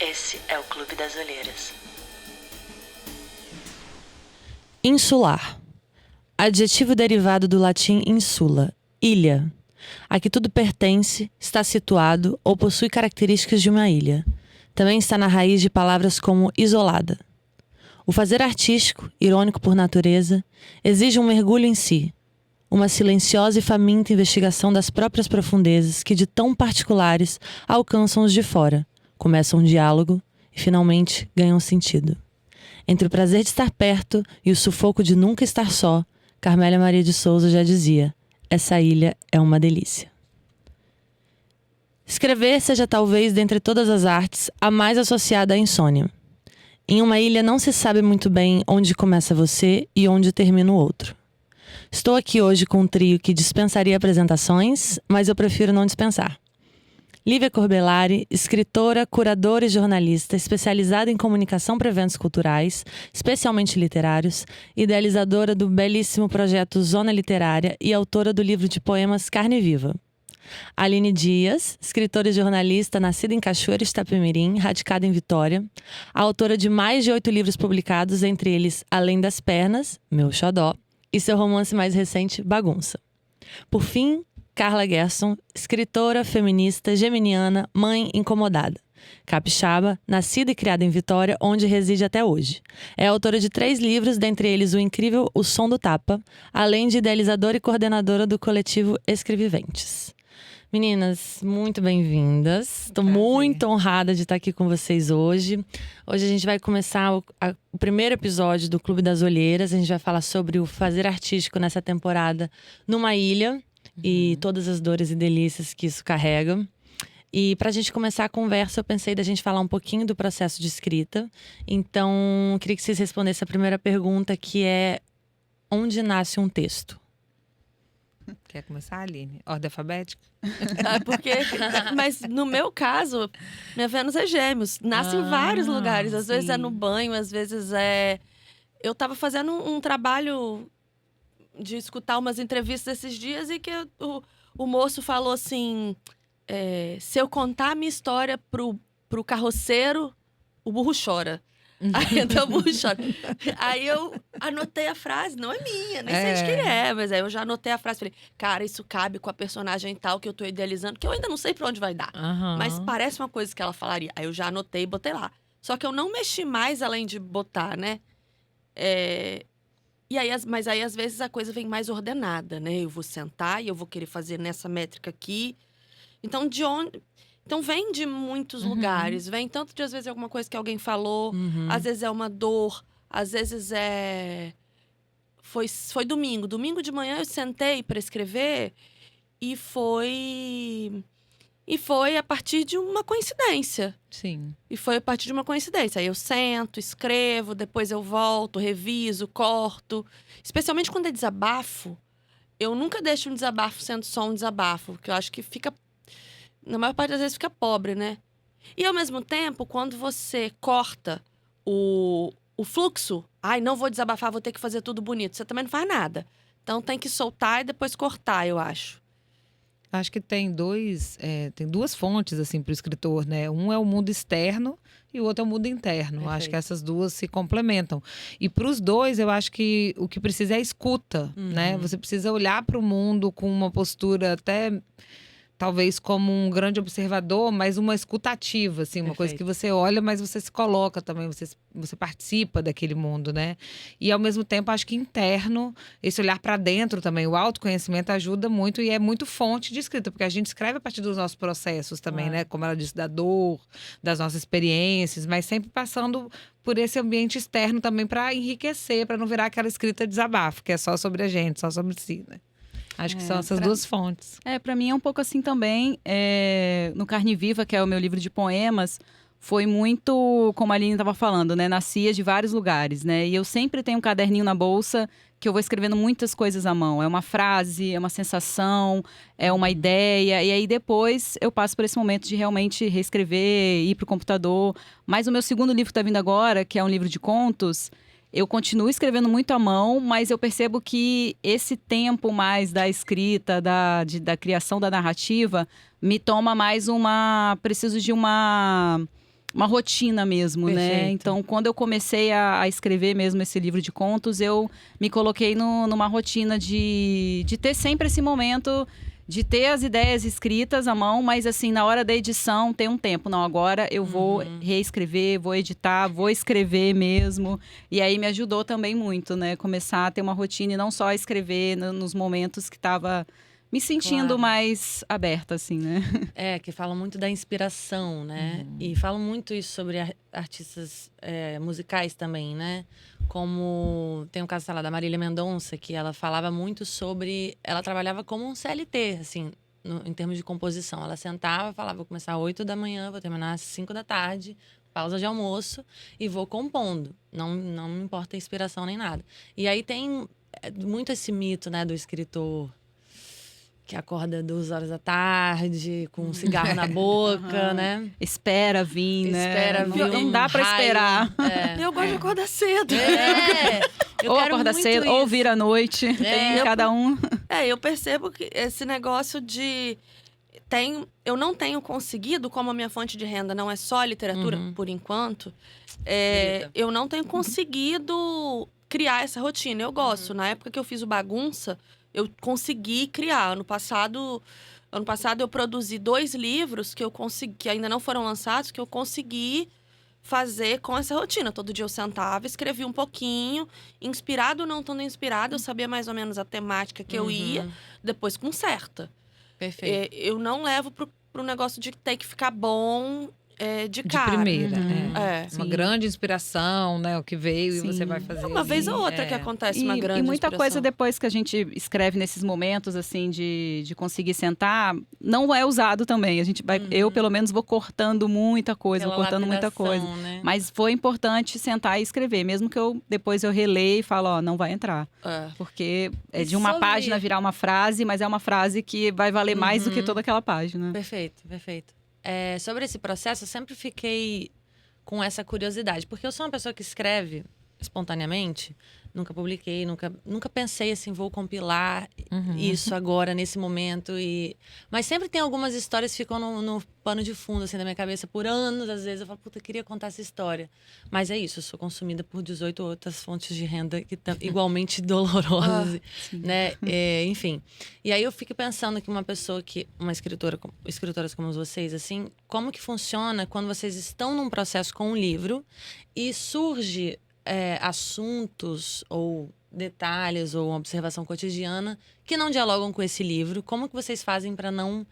Esse é o Clube das Olheiras. Insular. Adjetivo derivado do latim insula, ilha. A que tudo pertence, está situado ou possui características de uma ilha. Também está na raiz de palavras como isolada. O fazer artístico, irônico por natureza, exige um mergulho em si, uma silenciosa e faminta investigação das próprias profundezas que de tão particulares alcançam os de fora, começam um diálogo e finalmente ganham sentido. Entre o prazer de estar perto e o sufoco de nunca estar só, Carmélia Maria de Souza já dizia: essa ilha é uma delícia. Escrever seja talvez, dentre todas as artes, a mais associada à insônia. Em uma ilha não se sabe muito bem onde começa você e onde termina o outro. Estou aqui hoje com um trio que dispensaria apresentações, mas eu prefiro não dispensar. Lívia Corbellari, escritora, curadora e jornalista especializada em comunicação para eventos culturais, especialmente literários, idealizadora do belíssimo projeto Zona Literária e autora do livro de poemas Carne Viva. Aline Dias, escritora e jornalista nascida em Cachoeira de Itapemirim, radicada em Vitória, autora de mais de 8 livros publicados, entre eles Além das Pernas, Meu Xodó, e seu romance mais recente, Bagunça. Por fim, Carla Gerson, escritora, feminista, geminiana, mãe incomodada. Capixaba, nascida e criada em Vitória, onde reside até hoje. É autora de 3 livros, dentre eles o incrível O Som do Tapa, além de idealizadora e coordenadora do coletivo Escreviventes. Meninas, muito bem-vindas. Estou muito honrada de estar aqui com vocês hoje. Hoje a gente vai começar o primeiro episódio do Clube das Olheiras. A gente vai falar sobre o fazer artístico nessa temporada numa ilha e todas as dores e delícias que isso carrega. E para a gente começar a conversa, eu pensei da gente falar um pouquinho do processo de escrita. Então, eu queria que vocês respondessem a primeira pergunta, que é: onde nasce um texto? Quer começar, Aline? Ordem alfabética? Porque, mas no meu caso, minha Vênus é Gêmeos. Nasce em vários lugares. Às vezes é no banho, às vezes é... Eu tava fazendo um trabalho de escutar umas entrevistas esses dias e que o moço falou assim... se eu contar a minha história pro carroceiro, o burro chora. Aí então o burro chora. Aí eu anotei a frase, não é minha, nem sei de quem é, mas aí eu já anotei a frase, falei, cara, isso cabe com a personagem tal que eu tô idealizando, que eu ainda não sei pra onde vai dar, mas parece uma coisa que ela falaria. Aí eu já anotei e botei lá. Só que eu não mexi mais além de botar, né? Mas aí às vezes a coisa vem mais ordenada, né? Eu vou sentar e eu vou querer fazer nessa métrica aqui. Então, Então, vem de muitos lugares. Vem tanto de, às vezes, alguma coisa que alguém falou. Às vezes é uma dor. Às vezes é... Foi domingo. Domingo de manhã eu sentei para escrever e foi a partir de uma coincidência. Sim. E foi a partir de uma coincidência. Aí eu sento, escrevo, depois eu volto, reviso, corto. Especialmente quando é desabafo. Eu nunca deixo um desabafo sendo só um desabafo. Porque eu acho que fica... Na maior parte das vezes fica pobre, né? E ao mesmo tempo, quando você corta o fluxo, não vou desabafar, vou ter que fazer tudo bonito, você também não faz nada. Então tem que soltar e depois cortar, eu acho. Acho que tem duas fontes, assim, para o escritor, né? Um é o mundo externo e o outro é o mundo interno. Perfeito. Acho que essas duas se complementam. E para os dois, eu acho que o que precisa é escuta, né? Você precisa olhar para o mundo com uma postura até... talvez como um grande observador, mas uma escutativa, assim, uma coisa que você olha, mas você se coloca também, você participa daquele mundo, né? E ao mesmo tempo, acho que interno, esse olhar para dentro também, o autoconhecimento ajuda muito e é muito fonte de escrita, porque a gente escreve a partir dos nossos processos também, né? Como ela disse, da dor, das nossas experiências, mas sempre passando por esse ambiente externo também para enriquecer, para não virar aquela escrita desabafo, que é só sobre a gente, só sobre si, né? Acho que são essas duas fontes. Pra mim é um pouco assim também. No Carne Viva, que é o meu livro de poemas, foi muito, como a Aline estava falando, né? Nascia de vários lugares, né? E eu sempre tenho um caderninho na bolsa que eu vou escrevendo muitas coisas à mão. É uma frase, é uma sensação, é uma ideia. E aí depois eu passo por esse momento de realmente reescrever, ir para o computador. Mas o meu segundo livro que está vindo agora, que é um livro de contos, eu continuo escrevendo muito à mão, mas eu percebo que esse tempo mais da escrita, da criação da narrativa, me toma mais preciso de uma rotina mesmo, Perfeito. né? Então, quando eu comecei a escrever mesmo esse livro de contos, eu me coloquei numa rotina de ter sempre esse momento de ter as ideias escritas à mão, mas assim, na hora da edição, ter um tempo. Não, agora eu vou reescrever, vou editar, vou escrever mesmo. E aí me ajudou também muito, né? Começar a ter uma rotina e não só escrever nos momentos que estava me sentindo Claro. mais aberta, assim, né? Que falam muito da inspiração, né? E falam muito isso sobre artistas musicais também, né? Como tem um caso, sei lá, da Marília Mendonça, que ela falava muito sobre... Ela trabalhava como um CLT, assim, em termos de composição. Ela sentava, falava, vou começar às 8 da manhã, vou terminar às 5 da tarde, pausa de almoço, e vou compondo. Não me importa a inspiração nem nada. E aí tem muito esse mito, né, do escritor que acorda 2 horas da tarde, com um cigarro na boca, né? Espera vir, né? Espera vir. Não dá pra raio. esperar. Eu gosto de acordar cedo. Eu Ou quero acordar muito cedo, isso. ou vir à noite. Tem cada um. Eu percebo que esse negócio de... eu não tenho conseguido, como a minha fonte de renda não é só a literatura, por enquanto, eu não tenho conseguido criar essa rotina. Eu gosto. Na época que eu fiz o Bagunça, eu consegui criar. Ano passado eu produzi 2 livros que ainda não foram lançados, que eu consegui fazer com essa rotina. Todo dia eu sentava, escrevia um pouquinho, inspirado ou não estando inspirado, eu sabia mais ou menos a temática que eu ia, depois conserta. Perfeito. Eu não levo pro negócio de ter que ficar bom de cara. De primeira, Uma Sim. grande inspiração, né? O que veio Sim. e você vai fazer. Uma vez ou outra É. que acontece uma grande E muita inspiração. coisa depois que a gente escreve nesses momentos, assim, de conseguir sentar, não é usado também. A gente vai, eu, pelo menos, vou cortando muita coisa, Pela vou cortando muita lapidação, coisa. né? Mas foi importante sentar e escrever, mesmo que depois eu releia e falo, ó, não vai entrar. Porque é E de uma sobre- página virar uma frase, mas é uma frase que vai valer mais do que toda aquela página. Perfeito. Sobre esse processo, eu sempre fiquei com essa curiosidade. Porque eu sou uma pessoa que escreve espontaneamente. Nunca publiquei, nunca pensei assim, vou compilar isso agora, nesse momento. Mas sempre tem algumas histórias que ficam no pano de fundo, assim, da minha cabeça por anos. Às vezes eu falo, puta, eu queria contar essa história. Mas é isso, eu sou consumida por 18 outras fontes de renda que estão igualmente dolorosas, né? Enfim. E aí eu fico pensando que escritoras como vocês, assim, como que funciona quando vocês estão num processo com um livro e surge assuntos ou detalhes ou uma observação cotidiana que não dialogam com esse livro. Como que vocês fazem para não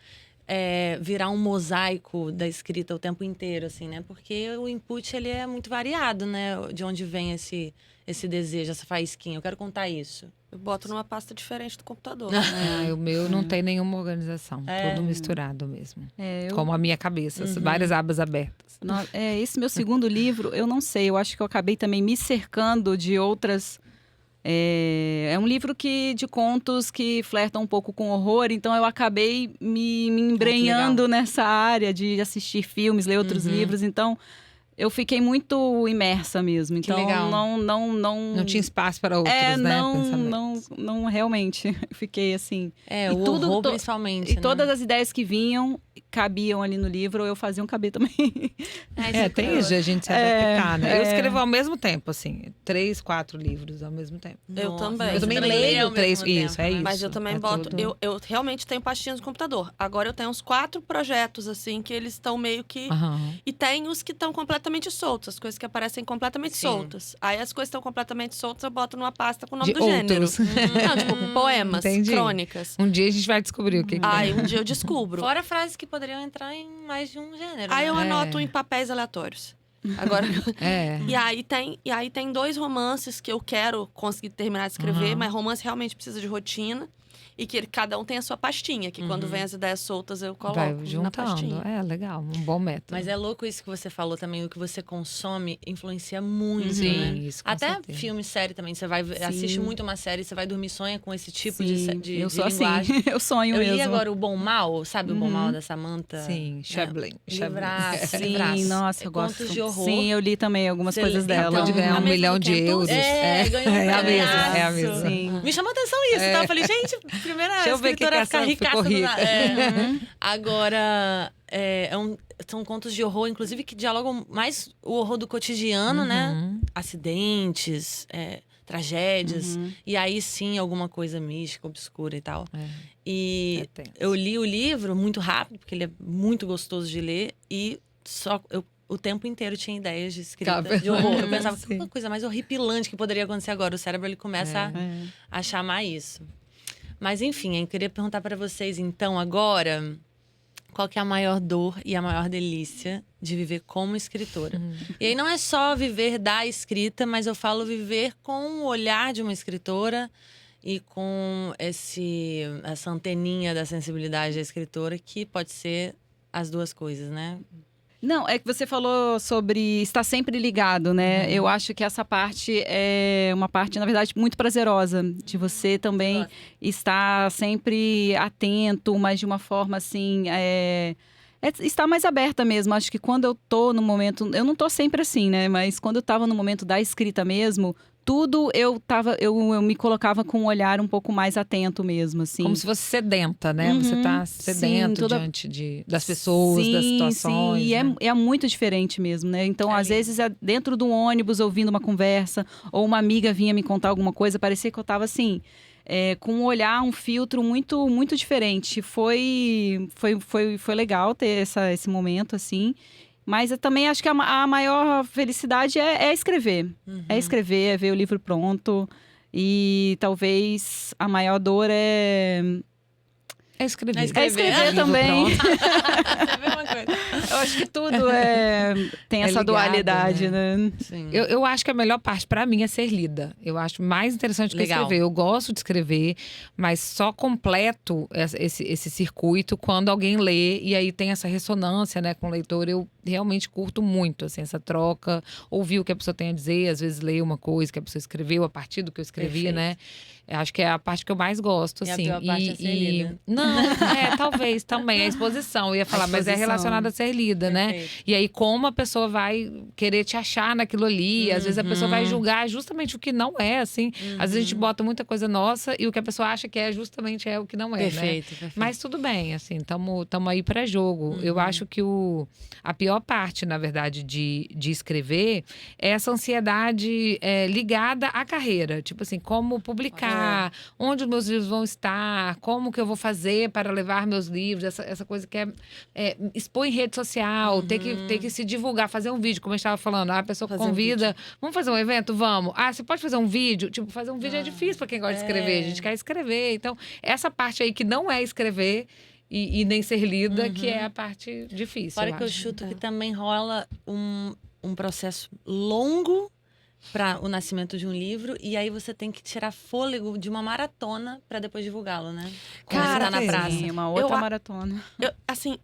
virar um mosaico da escrita o tempo inteiro, assim, né? Porque o input, ele é muito variado, né? De onde vem esse desejo, essa faísquinha. Eu quero contar isso. Eu boto numa pasta diferente do computador. O meu não tem nenhuma organização. Tudo misturado mesmo. Como a minha cabeça, várias abas abertas. Esse meu segundo livro, eu não sei, eu acho que eu acabei também me cercando de outras... É um livro de contos que flertam um pouco com horror, então eu acabei me embrenhando nessa área de assistir filmes, ler outros livros, então... Eu fiquei muito imersa mesmo, então legal. Não tinha espaço para outros, né? Não realmente. Eu fiquei assim. O tudo, horror, principalmente, E todas as ideias que vinham cabiam ali no livro, ou eu fazia caber também. Tem isso de a gente se adaptar, né? Eu escrevo ao mesmo tempo, assim, 3, 4 livros ao mesmo tempo. Eu também. Eu também leio leio ao 3, mesmo isso, tempo, é né? isso. Mas eu também boto... tudo. Eu realmente tenho pastinhas no computador. Agora eu tenho uns 4 projetos, assim, que eles estão meio que... E tem os que estão completamente soltos. As coisas que aparecem completamente soltas. Aí as coisas estão completamente soltas, eu boto numa pasta com o nome De do outros. gênero. Não, tipo, poemas, Entendi. crônicas. Um dia a gente vai descobrir o que Aí um dia eu descubro. Fora frases que poderiam entrar em mais de um gênero. Aí eu né? anoto em papéis aleatórios. Agora... E aí tem 2 romances que eu quero conseguir terminar de escrever, mas romance realmente precisa de rotina. E que cada um tem a sua pastinha, que quando vem as ideias soltas eu coloco Vai na juntando. pastinha. É legal, um bom método. Mas é louco isso que você falou também, o que você consome influencia muito, Sim, né? isso, com Até certeza. filme, série também. Você vai assiste muito uma série, você vai dormir, sonha com esse tipo de eu sou linguagem. assim, eu sonho Eu mesmo. li agora O Bom Mal, sabe? O Bom Mal da Samantha? Sim, Chablin. Livraço, Sim, livraço. nossa, eu gosto. Contos de horror. Sim, eu li também algumas Você coisas lê- dela. então, Pode ganhar a 1 mesma milhão do de Kentucky? euros. Ganhou um É a mesma, premiaço. é a mesma. Sim. Me chamou atenção isso, tá? Eu falei, gente, primeira Deixa eu ver escritora que a ficar essa ricaça ficou do rica. nada. Agora, são contos de horror, inclusive, que dialogam mais o horror do cotidiano, né? Acidentes, tragédias. E aí, sim, alguma coisa mística, obscura e tal. E É tenso. eu li o livro muito rápido, porque ele é muito gostoso de ler. E o tempo inteiro tinha ideias de escrita Tá de horror. Eu pensava, Sim. uma coisa mais horripilante que poderia acontecer agora. O cérebro, ele começa a chamar isso. Mas, enfim, eu queria perguntar para vocês, então, agora, qual que é a maior dor e a maior delícia de viver como escritora? E aí não é só viver da escrita, mas eu falo viver com o olhar de uma escritora e com essa anteninha da sensibilidade da escritora, que pode ser as duas coisas, né? Não, é que você falou sobre estar sempre ligado, né? Eu acho que essa parte é uma parte, na verdade, muito prazerosa. De você também estar sempre atento, mas de uma forma assim. Estar mais aberta mesmo. Acho que quando eu tô no momento. Eu não tô sempre assim, né? Mas quando eu tava no momento da escrita mesmo. Tudo eu me colocava com um olhar um pouco mais atento mesmo, assim. Como se fosse sedenta, né? Você tá sedento diante das pessoas, das situações. Sim, e né? é muito diferente mesmo, né? Então, às vezes, dentro do ônibus, ouvindo uma conversa, ou uma amiga vinha me contar alguma coisa, parecia que eu tava assim, com um olhar, um filtro muito, muito diferente. Foi legal ter esse momento, assim. Mas eu também acho que a maior felicidade é escrever. É escrever, é ver o livro pronto. E talvez a maior dor é escrever. É escrever. escrever Livro também. pronto. É a mesma coisa. Eu acho que tudo tem essa ligado, dualidade, né? Sim. Eu acho que a melhor parte pra mim é ser lida. Eu acho mais interessante que Legal. escrever. Eu gosto de escrever, mas só completo esse circuito quando alguém lê e aí tem essa ressonância, né, com o leitor. Eu realmente curto muito, assim, essa troca, ouvir o que a pessoa tem a dizer, às vezes ler uma coisa que a pessoa escreveu a partir do que eu escrevi, Perfeito. né? Eu acho que é a parte que eu mais gosto, E a assim. pior parte é ser lida. Não, talvez também, a exposição. Eu ia falar, mas é exposição. relacionada a ser lida, né? Perfeito. E aí, como a pessoa vai querer te achar naquilo ali. Às vezes a pessoa vai julgar justamente o que não é, assim. Às vezes a gente bota muita coisa nossa e o que a pessoa acha que é justamente o que não é, né? Perfeito. Mas tudo bem, assim, tamo aí pra jogo. Eu acho que a pior parte, na verdade, de escrever é essa ansiedade ligada à carreira. Tipo assim, como publicar, onde os meus livros vão estar, como que eu vou fazer para levar meus livros, essa coisa que expor em rede social, ter que se divulgar, fazer um vídeo, como a gente estava falando. A pessoa Fazer um convida, vamos fazer um evento? Vamos. Você pode fazer um vídeo? Tipo, fazer um vídeo é difícil para quem gosta de escrever. A gente quer escrever. Então, essa parte aí que não é escrever e nem ser lida, que é a parte difícil. Fora que eu acho. chuto que também rola um processo longo para o nascimento de um livro, e aí você tem que tirar fôlego de uma maratona para depois divulgá-lo, né? Quando você tá na sim. praça. Sim, uma outra Eu- maratona. Assim,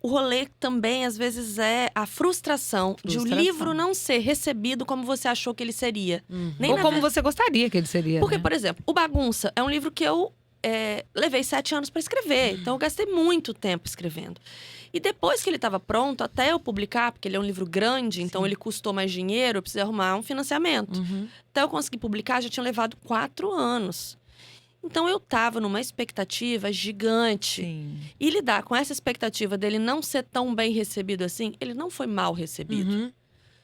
o rolê também, às vezes, é a frustração de o Frustração. livro não ser recebido como você achou que ele seria. Nem Ou na como você gostaria que ele seria. Porque, né? por exemplo, O Bagunça é um livro que eu levei 7 anos para escrever. Então, eu gastei muito tempo escrevendo. E depois que ele estava pronto, até eu publicar, porque ele é um livro grande, então ele custou mais dinheiro, eu precisei arrumar um financiamento. Até eu conseguir publicar, já tinha levado 4 anos. Então, eu estava numa expectativa gigante. Sim. E lidar com essa expectativa dele não ser tão bem recebido assim, ele não foi mal recebido.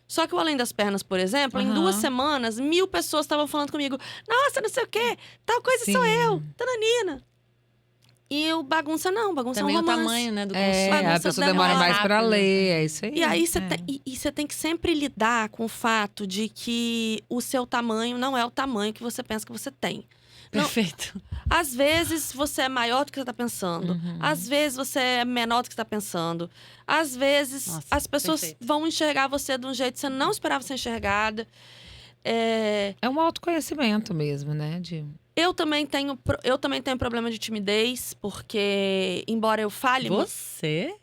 Só que o Além das Pernas, por exemplo, em 2 semanas, 1000 pessoas estavam falando comigo. Nossa, não sei o quê, tal coisa Sim. sou eu, Tananina. E o Bagunça não, Bagunça Também é um o romance. tamanho, né, do A consumo. pessoa demora mais pra rápido. ler, é isso aí. E aí você tem que sempre lidar com o fato de que o seu tamanho não é o tamanho que você pensa que você tem. Não, Perfeito. às vezes você é maior do que você está pensando. Às vezes você é menor do que você está pensando. Às vezes Nossa, as pessoas perfeito. vão enxergar você de um jeito que você não esperava ser enxergada. É um autoconhecimento mesmo, né? Eu também tenho problema de timidez, porque embora eu fale Você?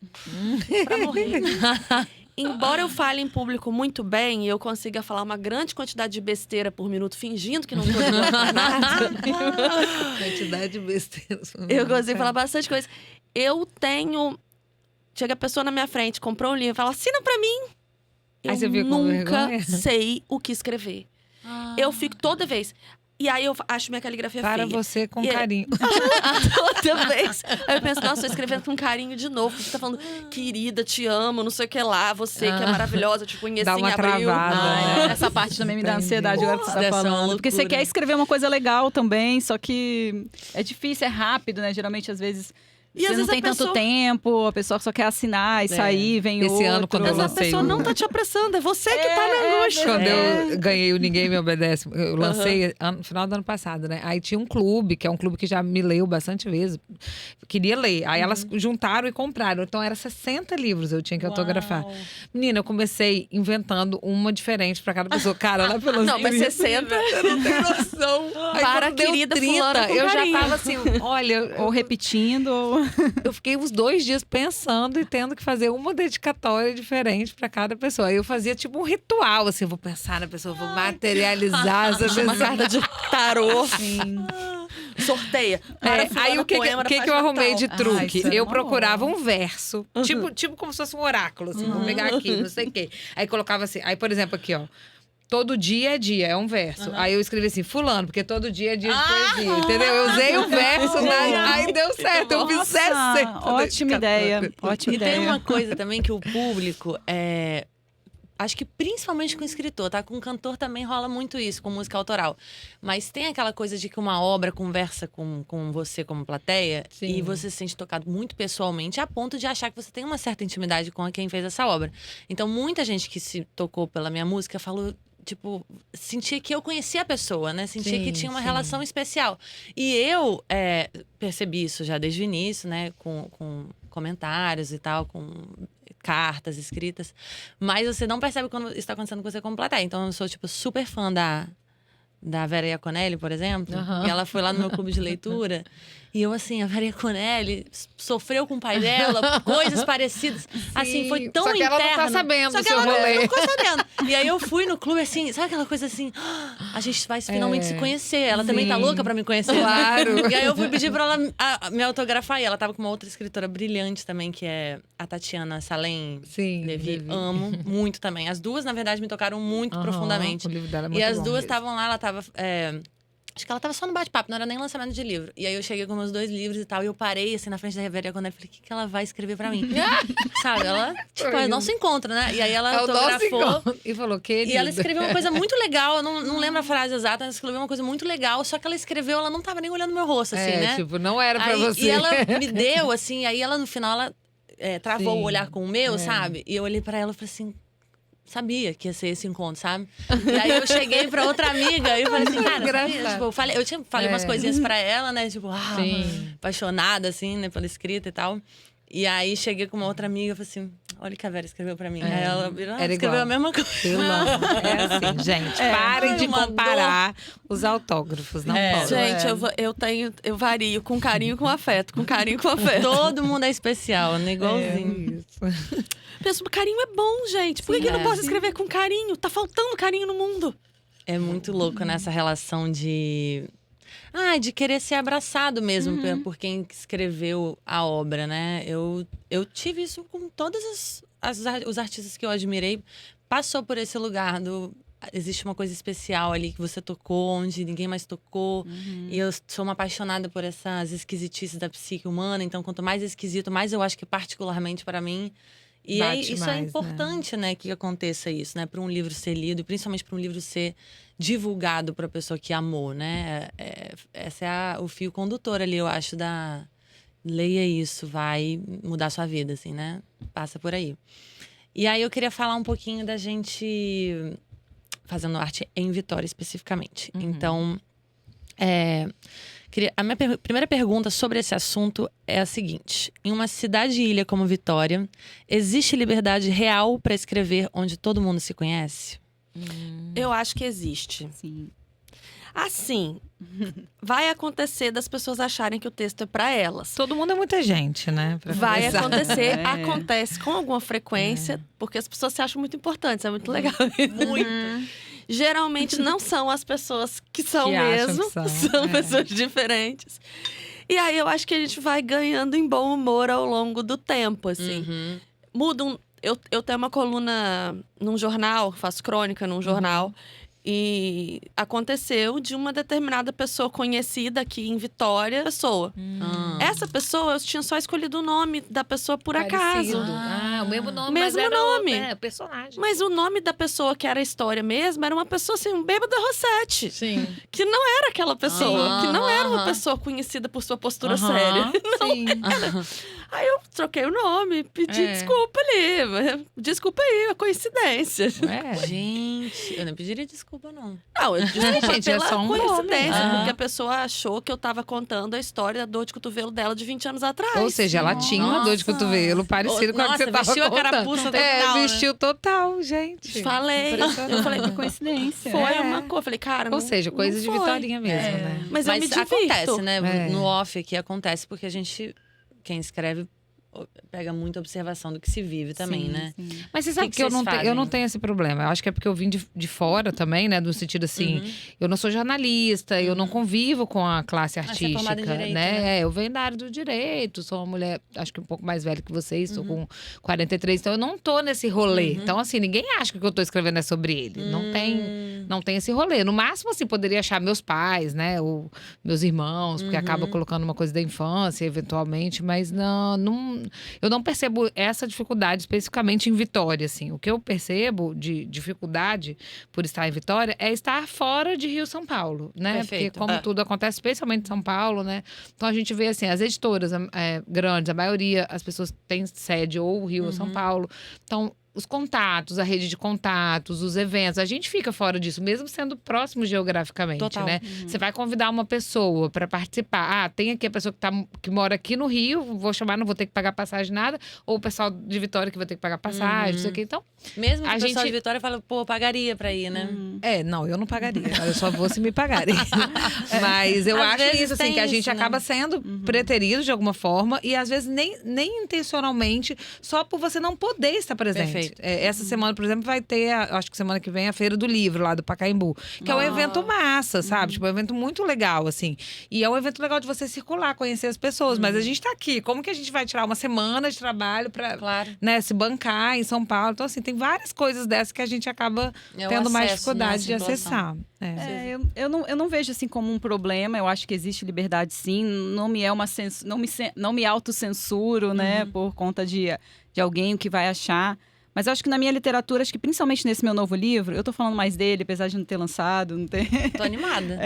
pra morrer. Embora eu fale em público muito bem e eu consiga falar uma grande quantidade de besteira por minuto, fingindo que não tô ligando pra nada. Quantidade de besteiras. Eu consigo falar bastante coisa. Eu tenho... Chega a pessoa na minha frente, comprou um livro, fala, assina pra mim. Aí Eu você fica com nunca vergonha? sei o que escrever. Eu fico toda vez... E aí eu acho minha caligrafia Para feia. você com E é- carinho. Toda vez. Aí eu penso, nossa, tô escrevendo com carinho de novo. Você tá falando, querida, te amo, não sei o que lá. Você que é maravilhosa, te conheci Dá uma em abril. travada, né? Essa parte também me dá Entendi. ansiedade agora que você Deve tá ser uma falando. Porque você loucura. quer escrever uma coisa legal também, só que é difícil, é rápido, né? Geralmente, às vezes, E você às não vezes a tem tanto pessoa- tempo, a pessoa só quer assinar e sair, vem Esse outro. ano, quando eu Mas a lancei pessoa o- não tá te apressando, é você que tá na angústia. Quando eu ganhei o Ninguém Me Obedece, eu lancei no final do ano passado, né? Aí tinha um clube, que é um clube que já me leu bastante vezes. Queria ler. Aí elas juntaram e compraram. Então era 60 livros eu tinha que autografar. Menina, eu comecei inventando uma diferente pra cada pessoa. Cara, lá pelos Não, mas 60. Eu não tenho noção. Aí, Para, quando deu querida 30, fulana, com eu já carinho. tava assim, olha, Ou repetindo, ou... eu fiquei uns 2 dias pensando e tendo que fazer uma dedicatória diferente pra cada pessoa. Aí eu fazia tipo um ritual, assim, eu vou pensar na pessoa, vou materializar essa Uma pessoa. carta de tarô. Sorteia. Para fulana, Aí o que poema da que eu página arrumei tal. de truque? isso é Eu uma procurava boa. um verso, tipo como se fosse um oráculo, assim, vou pegar aqui, não sei o quê. Aí colocava assim, aí por exemplo aqui, ó. Todo dia é dia, é um verso. Aí eu escrevi assim, fulano, porque todo dia é dia de poesia, entendeu? Eu usei o verso, aí deu certo, eu fiz Nossa, 60. ótima ideia, ótima E tem ideia. uma coisa também que o público é. Acho que principalmente com escritor, tá? Com cantor também rola muito isso, com música autoral. Mas tem aquela coisa de que uma obra conversa com você como plateia Sim. e você se sente tocado muito pessoalmente a ponto de achar que você tem uma certa intimidade com quem fez essa obra. Então, muita gente que se tocou pela minha música falou. Tipo, sentia que eu conhecia a pessoa, né? Sentia Sim, que tinha uma sim. relação especial. E eu percebi isso já desde o início, né? Com comentários e tal, com cartas escritas. Mas você não percebe quando está acontecendo com você como plateia. Então, eu sou, tipo, super fã da Vera Iaconelli, por exemplo. Aham. E ela foi lá no meu clube de leitura. E eu, assim, a Vera Iaconelli sofreu com o pai dela, coisas parecidas. Assim, foi tão Só que ela não tá interno. sabendo Só do que seu ela rolê. não ficou sabendo. E aí eu fui no clube, assim, sabe aquela coisa assim? A gente vai finalmente se conhecer. Ela também tá Sim. louca pra me conhecer. Claro. E aí eu fui pedir pra ela me autografar. E ela tava com uma outra escritora brilhante também, que é a Tatiana Salem Sim, Levi. Levi. Amo muito também. As duas, na verdade, me tocaram muito Aham, profundamente. o livro dela é muito E as bom duas mesmo. estavam lá, ela tava. Acho que ela tava só no bate-papo, não era nem lançamento de livro. E aí eu cheguei com meus 2 livros e tal, e eu parei assim na frente da Reveria quando eu falei, o que ela vai escrever pra mim? Sabe? Ela, tipo, é o nosso encontro, né? E aí ela É o nosso autografou. encontro. E falou, querida. E ela escreveu uma coisa muito legal, eu não lembro a frase exata, ela escreveu uma coisa muito legal, só que ela escreveu, ela não tava nem olhando meu rosto, assim, né? Tipo, não era pra Aí- você. E ela me deu, assim, aí ela no final, ela travou Sim, o olhar com o meu, sabe? E eu olhei pra ela e falei assim, sabia que ia ser esse encontro, sabe? E aí eu cheguei pra outra amiga e eu falei assim, cara, sabia? Engraçado. Tipo, eu falei umas coisinhas pra ela, né? Tipo, Sim. apaixonada, assim, né, pela escrita e tal. E aí cheguei com uma outra amiga e falei assim, olha o que a Vera escreveu pra mim. Aí ela virou, Era escreveu igual. a mesma coisa. Pelo amor. É assim, gente. Parem de Uma comparar os autógrafos. Não pode. Gente, eu vario com carinho, com afeto, com carinho, com afeto. Todo mundo é especial, né? Igualzinho. Isso. Penso, carinho é bom, gente. Por que eu não é. posso escrever com carinho? Tá faltando carinho no mundo. É muito louco nessa relação de querer ser abraçado mesmo por quem escreveu a obra, né? Eu tive isso com todos os artistas que eu admirei. Passou por esse lugar existe uma coisa especial ali que você tocou, onde ninguém mais tocou. E eu sou uma apaixonada por essas esquisitices da psique humana. Então, quanto mais esquisito, mais eu acho que particularmente para mim. E Bate isso mais, é né? importante, né, que aconteça isso, né? Para um livro ser lido e principalmente para um livro ser divulgado para a pessoa que amou, né? Esse é o fio condutor ali, eu acho, da leia isso, vai mudar sua vida, assim, né? Passa por aí. E aí eu queria falar um pouquinho da gente fazendo arte em Vitória especificamente. Então, a minha primeira pergunta sobre esse assunto é a seguinte: em uma cidade-ilha como Vitória, existe liberdade real para escrever onde todo mundo se conhece? Eu acho que existe. Sim. Assim, vai acontecer das pessoas acharem que o texto é pra elas. Todo mundo é muita gente, né? Pra Vai começar. acontecer, É. acontece com alguma frequência, porque as pessoas se acham muito importantes, é muito legal. Muito. Geralmente não são as pessoas que são Que acham mesmo, que são, são é. pessoas diferentes. E aí eu acho que a gente vai ganhando em bom humor ao longo do tempo, assim. Uhum. Muda eu tenho uma coluna num jornal, faço crônica num jornal. E aconteceu de uma determinada pessoa conhecida aqui em Vitória, Ah. Essa pessoa, eu tinha só escolhido o nome da pessoa por Parecido. acaso. O mesmo nome, Mesmo mas era nome. o personagem. Mas o nome da pessoa que era a história mesmo era uma pessoa assim, um bêbado da Rossetti. Sim. Que não era aquela pessoa. Que não era uma Aham. pessoa conhecida por sua postura Aham, séria. Sim. Aí eu troquei o nome, pedi desculpa ali. Desculpa aí, a coincidência. É. Gente, eu não pediria desculpa, não. Não, eu desculpa gente, é pela só um coincidência. nome. Porque a pessoa achou que eu tava contando a história da dor de cotovelo dela de 20 anos atrás. Ou seja, ela tinha uma dor de Nossa. cotovelo parecida com a que você tava vestiu a contando. carapuça total, né? Vestiu total, gente. Falei. Impressionante. Eu falei, Que coincidência. foi É. uma coisa. Eu falei, cara, Ou não, seja, coisa não de foi. Vitorinha mesmo, né? Mas eu me divirto. acontece, né? É. No off aqui acontece porque a gente, quem escreve, pega muita observação do que se vive também, Sim, né? sim. Mas você sabe que que, eu, vocês não eu fazem? não tenho esse problema. Eu acho que é porque eu vim de fora também, né? No sentido assim, eu não sou jornalista, eu não convivo com a classe você é artística, formada em direito, né? né? Eu venho da área do direito, sou uma mulher, acho que um pouco mais velha que vocês, tô com 43, então eu não tô nesse rolê. Então, assim, ninguém acha que o que eu tô escrevendo é sobre ele. Não tem esse rolê. No máximo, assim, poderia achar meus pais, né? Ou meus irmãos, porque acaba colocando uma coisa da infância, eventualmente, mas eu não percebo essa dificuldade especificamente em Vitória, assim. O que eu percebo de dificuldade por estar em Vitória é estar fora de Rio, São Paulo, né? Perfeito. Porque como tudo acontece, especialmente em São Paulo, né? Então a gente vê, assim, as editoras grandes, a maioria, as pessoas têm sede ou Rio ou São Paulo. Então, os contatos, a rede de contatos, os eventos, a gente fica fora disso, mesmo sendo próximo geograficamente, Total. né? Você vai convidar uma pessoa para participar. tem aqui a pessoa que mora aqui no Rio, vou chamar, não vou ter que pagar passagem nada, ou o pessoal de Vitória que vai ter que pagar passagem, não sei o quê. Então, Mesmo que A o pessoal gente- de Vitória fala, pô, pagaria pra ir, né? não, eu não pagaria. Eu só vou se me pagarem. Mas eu Às acho vezes isso, assim, tem que a isso, gente né? acaba sendo preterido de alguma forma e às vezes nem intencionalmente, só por você não poder estar presente. Perfeito. Essa semana, por exemplo, vai ter, acho que semana que vem, a Feira do Livro lá do Pacaembu, que é um evento massa, sabe? Tipo, é um evento muito legal, assim. E é um evento legal de você circular, conhecer as pessoas. Mas a gente tá aqui, como que a gente vai tirar uma semana de trabalho pra Claro. né, se bancar em São Paulo? Então, assim, tem várias coisas dessas que a gente acaba É o tendo mais acesso, né, a dificuldade de situação. acessar. Eu não vejo assim como um problema. Eu acho que existe liberdade, sim. Não me é uma não me autocensuro, né, por conta de alguém o que vai achar. Mas eu acho que na minha literatura, acho que principalmente nesse meu novo livro, eu tô falando mais dele, apesar de não ter lançado, não ter. Tô animada.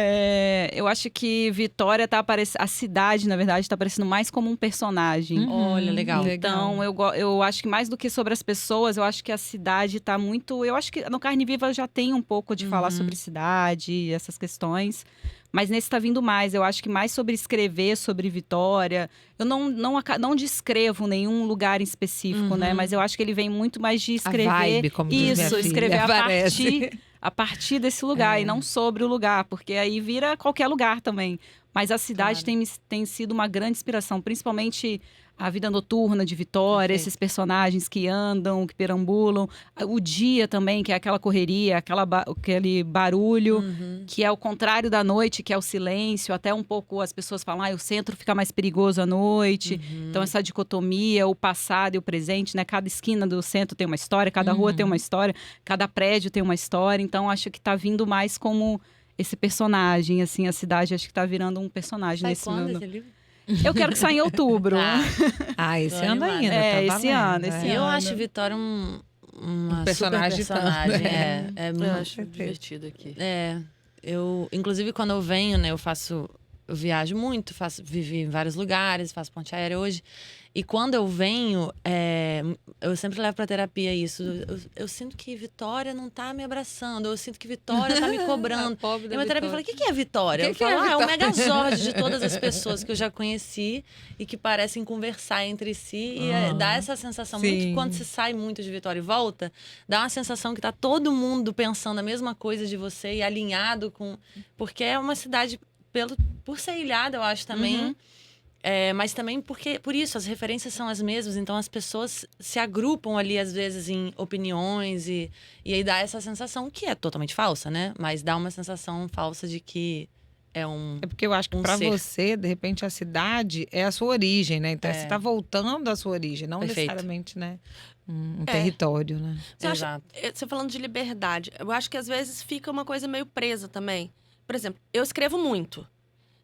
Eu acho que Vitória tá aparecendo. A cidade, na verdade, tá aparecendo mais como um personagem. Olha, legal. Então, eu acho que mais do que sobre as pessoas, eu acho que a cidade tá muito. Eu acho que no Carne Viva já tem um pouco de falar sobre cidade, essas questões. Mas nesse tá vindo mais. Eu acho que mais sobre escrever sobre Vitória. Eu não descrevo nenhum lugar em específico, né? Mas eu acho que ele vem muito mais de escrever. A vibe, como diz minha isso, filha, escrever parece. a partir desse lugar e não sobre o lugar, porque aí vira qualquer lugar também. Mas a cidade tem sido uma grande inspiração, principalmente a vida noturna de Vitória, Perfeito. esses personagens que andam, que perambulam. O dia também, que é aquela correria, aquele barulho, que é o contrário da noite, que é o silêncio. Até um pouco as pessoas falam, o centro fica mais perigoso à noite. Então essa dicotomia, o passado e o presente, né? Cada esquina do centro tem uma história, cada rua tem uma história, cada prédio tem uma história. Então acho que tá vindo mais como esse personagem, assim, a cidade acho que tá virando um personagem Sai nesse quando mundo. esse livro? Eu quero que saia em outubro. Esse Tô ano animada. ainda, É, tá esse valendo, ano, esse E eu ano. acho Vitória uma personagem super personagem. É Eu muito. acho divertido aqui. Inclusive, quando eu venho, né, eu viajo muito, vivi em vários lugares, faço ponte aérea hoje. E quando eu venho, eu sempre levo pra terapia isso. Eu sinto que Vitória não tá me abraçando. Eu sinto que Vitória tá me cobrando. E a minha terapia fala, o que é Vitória? Eu falo, é o megazord de todas as pessoas que eu já conheci e que parecem conversar entre si. E dá essa sensação, muito quando você sai muito de Vitória e volta, dá uma sensação que tá todo mundo pensando a mesma coisa de você e alinhado com... Porque é uma cidade, por ser ilhada, eu acho também... mas também por isso, as referências são as mesmas. Então, as pessoas se agrupam ali, às vezes, em opiniões. E aí dá essa sensação, que é totalmente falsa, né? Mas dá uma sensação falsa de que é um... É porque eu acho que pra você, de repente, a cidade é a sua origem, né? Então, você tá voltando à sua origem. Não necessariamente, né? Um território, né? Exato. Você falando de liberdade, eu acho que às vezes fica uma coisa meio presa também. Por exemplo, eu escrevo muito.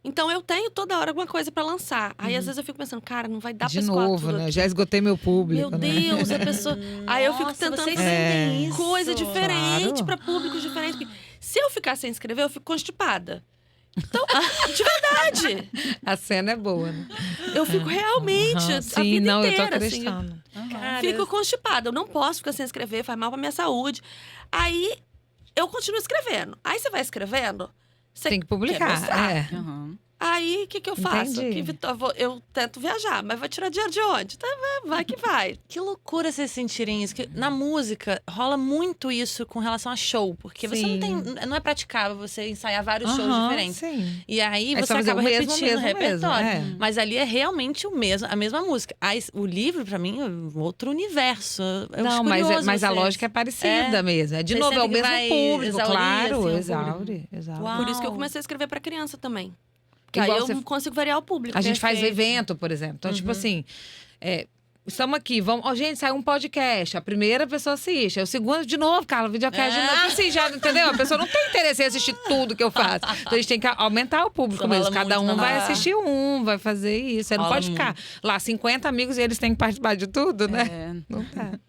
Então, eu tenho toda hora alguma coisa pra lançar. Aí, às vezes, eu fico pensando, cara, não vai dar pra escoar De novo, tudo né? aqui. Já esgotei meu público, Meu né? Deus, a pessoa... Aí eu fico tentando vocês fazer sentem isso. coisa diferente Claro. pra públicos diferentes. Porque se eu ficar sem escrever, eu fico constipada. Então, de verdade. A cena é boa, né? Eu fico realmente a Sim, vida não, inteira, eu tô assim. acreditando. Fico constipada. Eu não posso ficar sem escrever, faz mal pra minha saúde. Aí, eu continuo escrevendo. Aí, você vai escrevendo... Você Tem que quer publicar, mostrar. Aham. Aí, o que eu faço? Entendi. Eu tento viajar, mas vai tirar dinheiro de onde? Tá, vai que vai. Que loucura vocês sentirem isso. Que na música rola muito isso com relação a show. Porque você não tem. Não é praticável você ensaiar vários shows diferentes. Sim. E aí Aí você você vai fazer acaba o mesmo, repetindo o mesmo, repertório. mesmo, Mas ali é realmente a mesma música. Aí, o livro, pra mim, é um outro universo. Eu acho Não, curioso mas a vocês. lógica é parecida mesmo. De Vocês novo, é o sentem que mesmo vai público, exaurir, claro. assim, o Exaure. Uau. Por isso que eu comecei a escrever pra criança também. Que aí Igual eu você- consigo variar o público. A gente faz Perfeito. evento, por exemplo. Então, tipo assim, estamos aqui, vamos. Ó, gente, saiu um podcast. A primeira pessoa assiste. Aí o segundo, de novo, Carla, videocast. De novo, assim, já, entendeu? A pessoa não tem interesse em assistir tudo que eu faço. Então, a gente tem que aumentar o público Isso mesmo. rola Cada muito um na vai nossa. assistir vai fazer isso. Você não Rola pode ficar lá 50 amigos e eles têm que participar de tudo, né? É. Não tá.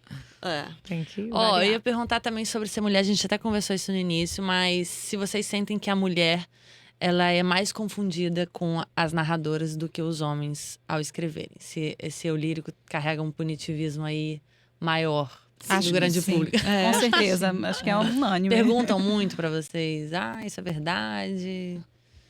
Tem que Ó, eu variar. ia perguntar também sobre ser mulher. A gente até conversou isso no início, mas se vocês sentem que a mulher ela é mais confundida com as narradoras do que os homens ao escreverem. Se esse eu lírico carrega um punitivismo aí maior Acho do que grande sim. público. Com certeza. Acho que é unânime. Perguntam muito pra vocês. Isso é verdade?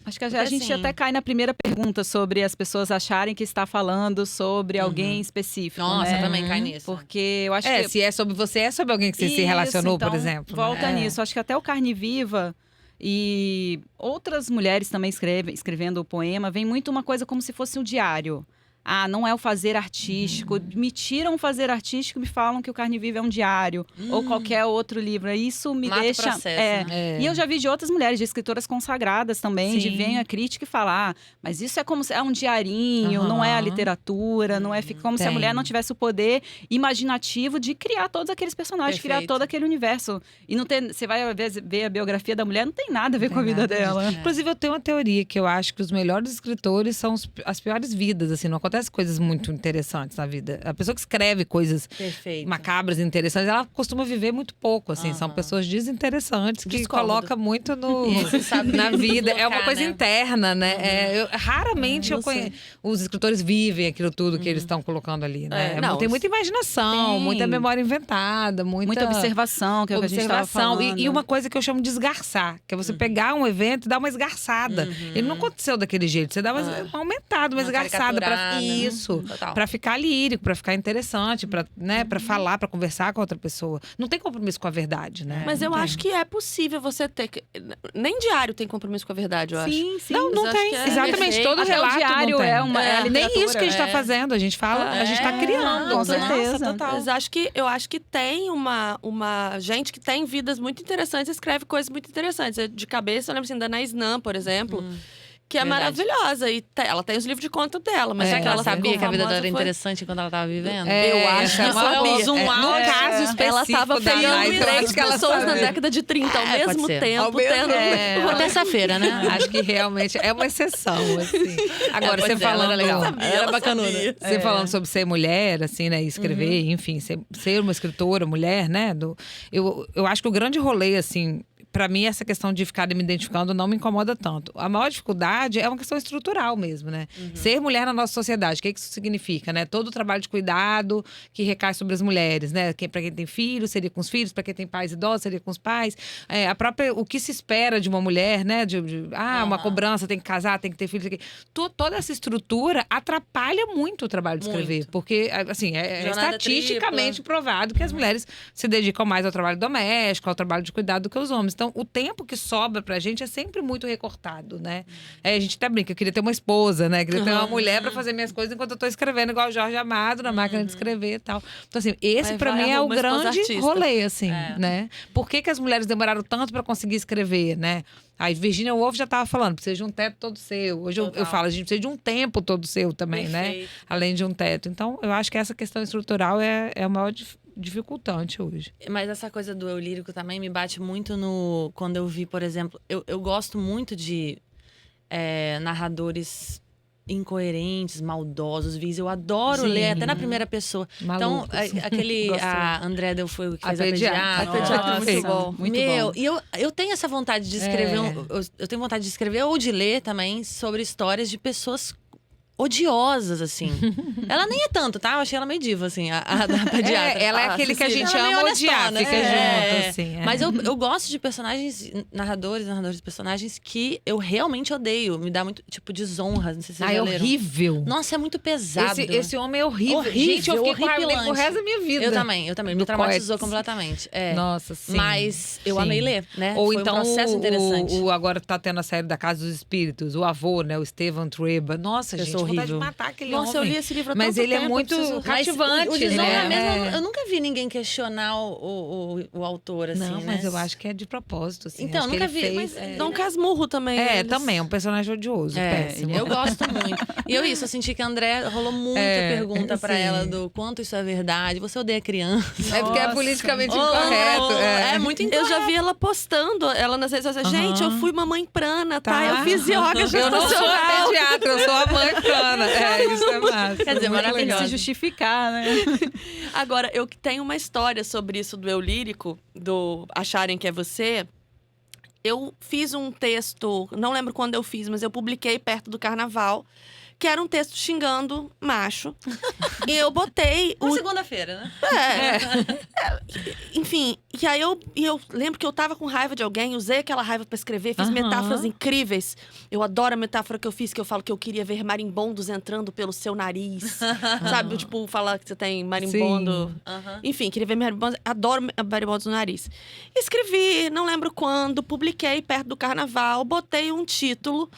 Acho que a Porque, gente assim, até cai na primeira pergunta sobre as pessoas acharem que está falando sobre alguém específico. Nossa, né? também cai nisso. Porque eu acho que. Se é sobre você, é sobre alguém que você se Isso, relacionou, então, por exemplo. Volta né? nisso. Acho que até o Carne Viva e outras mulheres também escrevendo o poema, vem muito uma coisa como se fosse um diário. Não é o fazer artístico. Me tiram o fazer artístico e me falam que o Carne Viva é um diário. Ou qualquer outro livro. Isso me Mata o deixa... processo, né? E eu já vi de outras mulheres, de escritoras consagradas também, de Sim. vem a crítica e falar, mas isso é como se é um diarinho, não é a literatura, não é como se a Tem. mulher não tivesse o poder imaginativo de criar todos aqueles personagens, de criar Perfeito. todo aquele universo. E não tem, você vai ver a biografia da mulher, não tem nada a ver com a vida dela. Inclusive, eu tenho uma teoria que eu acho que os melhores escritores são as piores vidas, assim. Não acontece coisas muito interessantes na vida. A pessoa que escreve coisas Perfeito. macabras, interessantes, ela costuma viver muito pouco, assim. São pessoas desinteressantes que Discordo. colocam muito Isso, sabe na vida. É uma blocar, coisa né? interna, né? Raramente eu conheço. Os escritores vivem aquilo tudo que eles estão colocando ali, né? Não, tem muita imaginação, tem. muita memória inventada, Muita observação, que é o que a gente estava observação. falando. E uma coisa que eu chamo de esgarçar, que é você pegar um evento e dar uma esgarçada. Ele não aconteceu daquele jeito, você dá uma aumentada, uma esgarçada para caricaturada, né? isso, Total. para ficar lírico, para ficar interessante, para, né, para falar, para conversar com outra pessoa. Não tem compromisso com a verdade, né? Mas eu acho que é possível você ter... Nem diário tem compromisso com a verdade, eu acho. Sim, sim. Não, não Mas acho tem. que é Exatamente. perfeito. Todo Até o relato diário não tem. é uma- é a Nem literatura, isso que a gente está fazendo. A gente fala, a gente está criando. com né? certeza. Nossa, total. Mas eu acho que tem uma gente que tem vidas muito interessantes, escreve coisas muito interessantes. De cabeça, eu lembro assim, da Anaïs Nan, por exemplo, que é Verdade. maravilhosa. E ela tem os livros de conto dela, mas Será que ela ficou sabia que a vida dela famosa era foi- interessante quando ela estava vivendo? Eu acho que essa é uma sabia. boa. Zoom out. No caso específico Ela estava da pegando Anaïs, eu acho três que ela pessoas na sabia. década de 30 ao pode mesmo ser. tempo, Ao mesmo tendo... tempo. Uma terça-feira, né? Acho que realmente é uma exceção, assim. Agora, pode você ser, ela falando... era legal. Ela bacanuda. sabia. Você falando sobre ser mulher, assim, né? E escrever, enfim, ser uma escritora, mulher, né? Eu acho que o grande rolê, assim, pra mim, essa questão de ficar me identificando não me incomoda tanto. A maior dificuldade é uma questão estrutural mesmo, né? Ser mulher na nossa sociedade, o que isso significa, né? Todo o trabalho de cuidado que recai sobre as mulheres, né? Pra quem tem filhos, seria com os filhos. Pra quem tem pais idosos, seria com os pais. O que se espera de uma mulher, né? Uma cobrança, tem que casar, tem que ter filhos. Toda essa estrutura atrapalha muito o trabalho de escrever. Muito. Porque, assim, é Jornada estatisticamente provado que as mulheres se dedicam mais ao trabalho doméstico, ao trabalho de cuidado do que os homens. Então, o tempo que sobra pra gente é sempre muito recortado, né? A gente até brinca, eu queria ter uma esposa, né? Eu queria ter uma mulher pra fazer minhas coisas enquanto eu tô escrevendo, igual o Jorge Amado, na máquina de escrever e tal. Então, assim, esse pra mim é o grande rolê, assim, né? Por que as mulheres demoraram tanto pra conseguir escrever, né? Aí Virginia Woolf já tava falando, precisa de um teto todo seu. Hoje eu falo, a gente precisa de um tempo todo seu também, né? Além de um teto. Então, eu acho que essa questão estrutural é o maior dificultante hoje. Mas essa coisa do eu lírico também me bate muito quando eu vi, por exemplo, eu gosto muito de narradores incoerentes, maldosos, vis. Eu adoro ler, até na primeira pessoa. Malucos. Então, a André Delfouille, que fez a pediatra. pediatra. É muito bom. Muito bom. E eu tenho essa vontade de escrever, eu tenho vontade de escrever ou de ler também sobre histórias de pessoas odiosas, assim. Ela nem é tanto, tá? Eu achei ela meio diva, assim, a da pediatra. Ela é aquele que a gente ela é meio ama odiar, honestona, fica junto, assim. Mas eu gosto de personagens, narradores de personagens que eu realmente odeio. Me dá muito, tipo, desonra. Não sei se vocês já É leram. horrível. Nossa, é muito pesado. Esse homem é horrível. Horrível, Gente, eu fiquei com raiva dele pro horripilante. resto da minha vida. Eu também. Me Do traumatizou Coetzee. completamente. Nossa, sim. Mas eu Sim. amei ler, né? Ou Foi então um processo interessante. agora tá tendo a série da Casa dos Espíritos, o avô, né? O Estevan Treba. Nossa, gente, sou vontade de horrível. matar aquele Nossa, eu homem. li esse livro há Mas tanto ele é tempo, muito eu preciso- cativante, o Desonra né? mesmo, eu nunca vi ninguém questionar o autor, assim, Não, né? mas eu acho que é de propósito, assim. Então, Acho que nunca ele vi, fez, mas Dom Casmurro também. eles- também, é um personagem odioso, péssimo. Eu gosto muito. E eu senti que a André rolou muita pergunta pra sim. ela do quanto isso é verdade. Você odeia criança? É porque é Nossa. politicamente Oh, incorreto. é muito Eu incorreto. já vi ela postando, ela nas redes sociais. Gente, eu fui mamãe prana, tá? Eu fiz yoga Eu não sou gestacional. pediatra, eu sou a mãe cana. Isso é massa. Quer dizer, Muito maravilhoso. Tem que legal. se justificar, né? Agora, eu tenho uma história sobre isso do eu lírico, do acharem que é você. Eu fiz um texto, não lembro quando eu fiz, mas eu publiquei perto do carnaval, que era um texto xingando macho. E eu botei Uma segunda-feira, né? Enfim, e aí eu lembro que eu tava com raiva de alguém, usei aquela raiva pra escrever, fiz Aham. metáforas incríveis. Eu adoro a metáfora que eu fiz, que eu falo que eu queria ver marimbondos entrando pelo seu nariz. Sabe? Tipo, falar que você tem marimbondo. Aham. Enfim, queria ver marimbondos. Adoro marimbondos no nariz. Escrevi, não lembro quando, publiquei perto do carnaval, botei um título.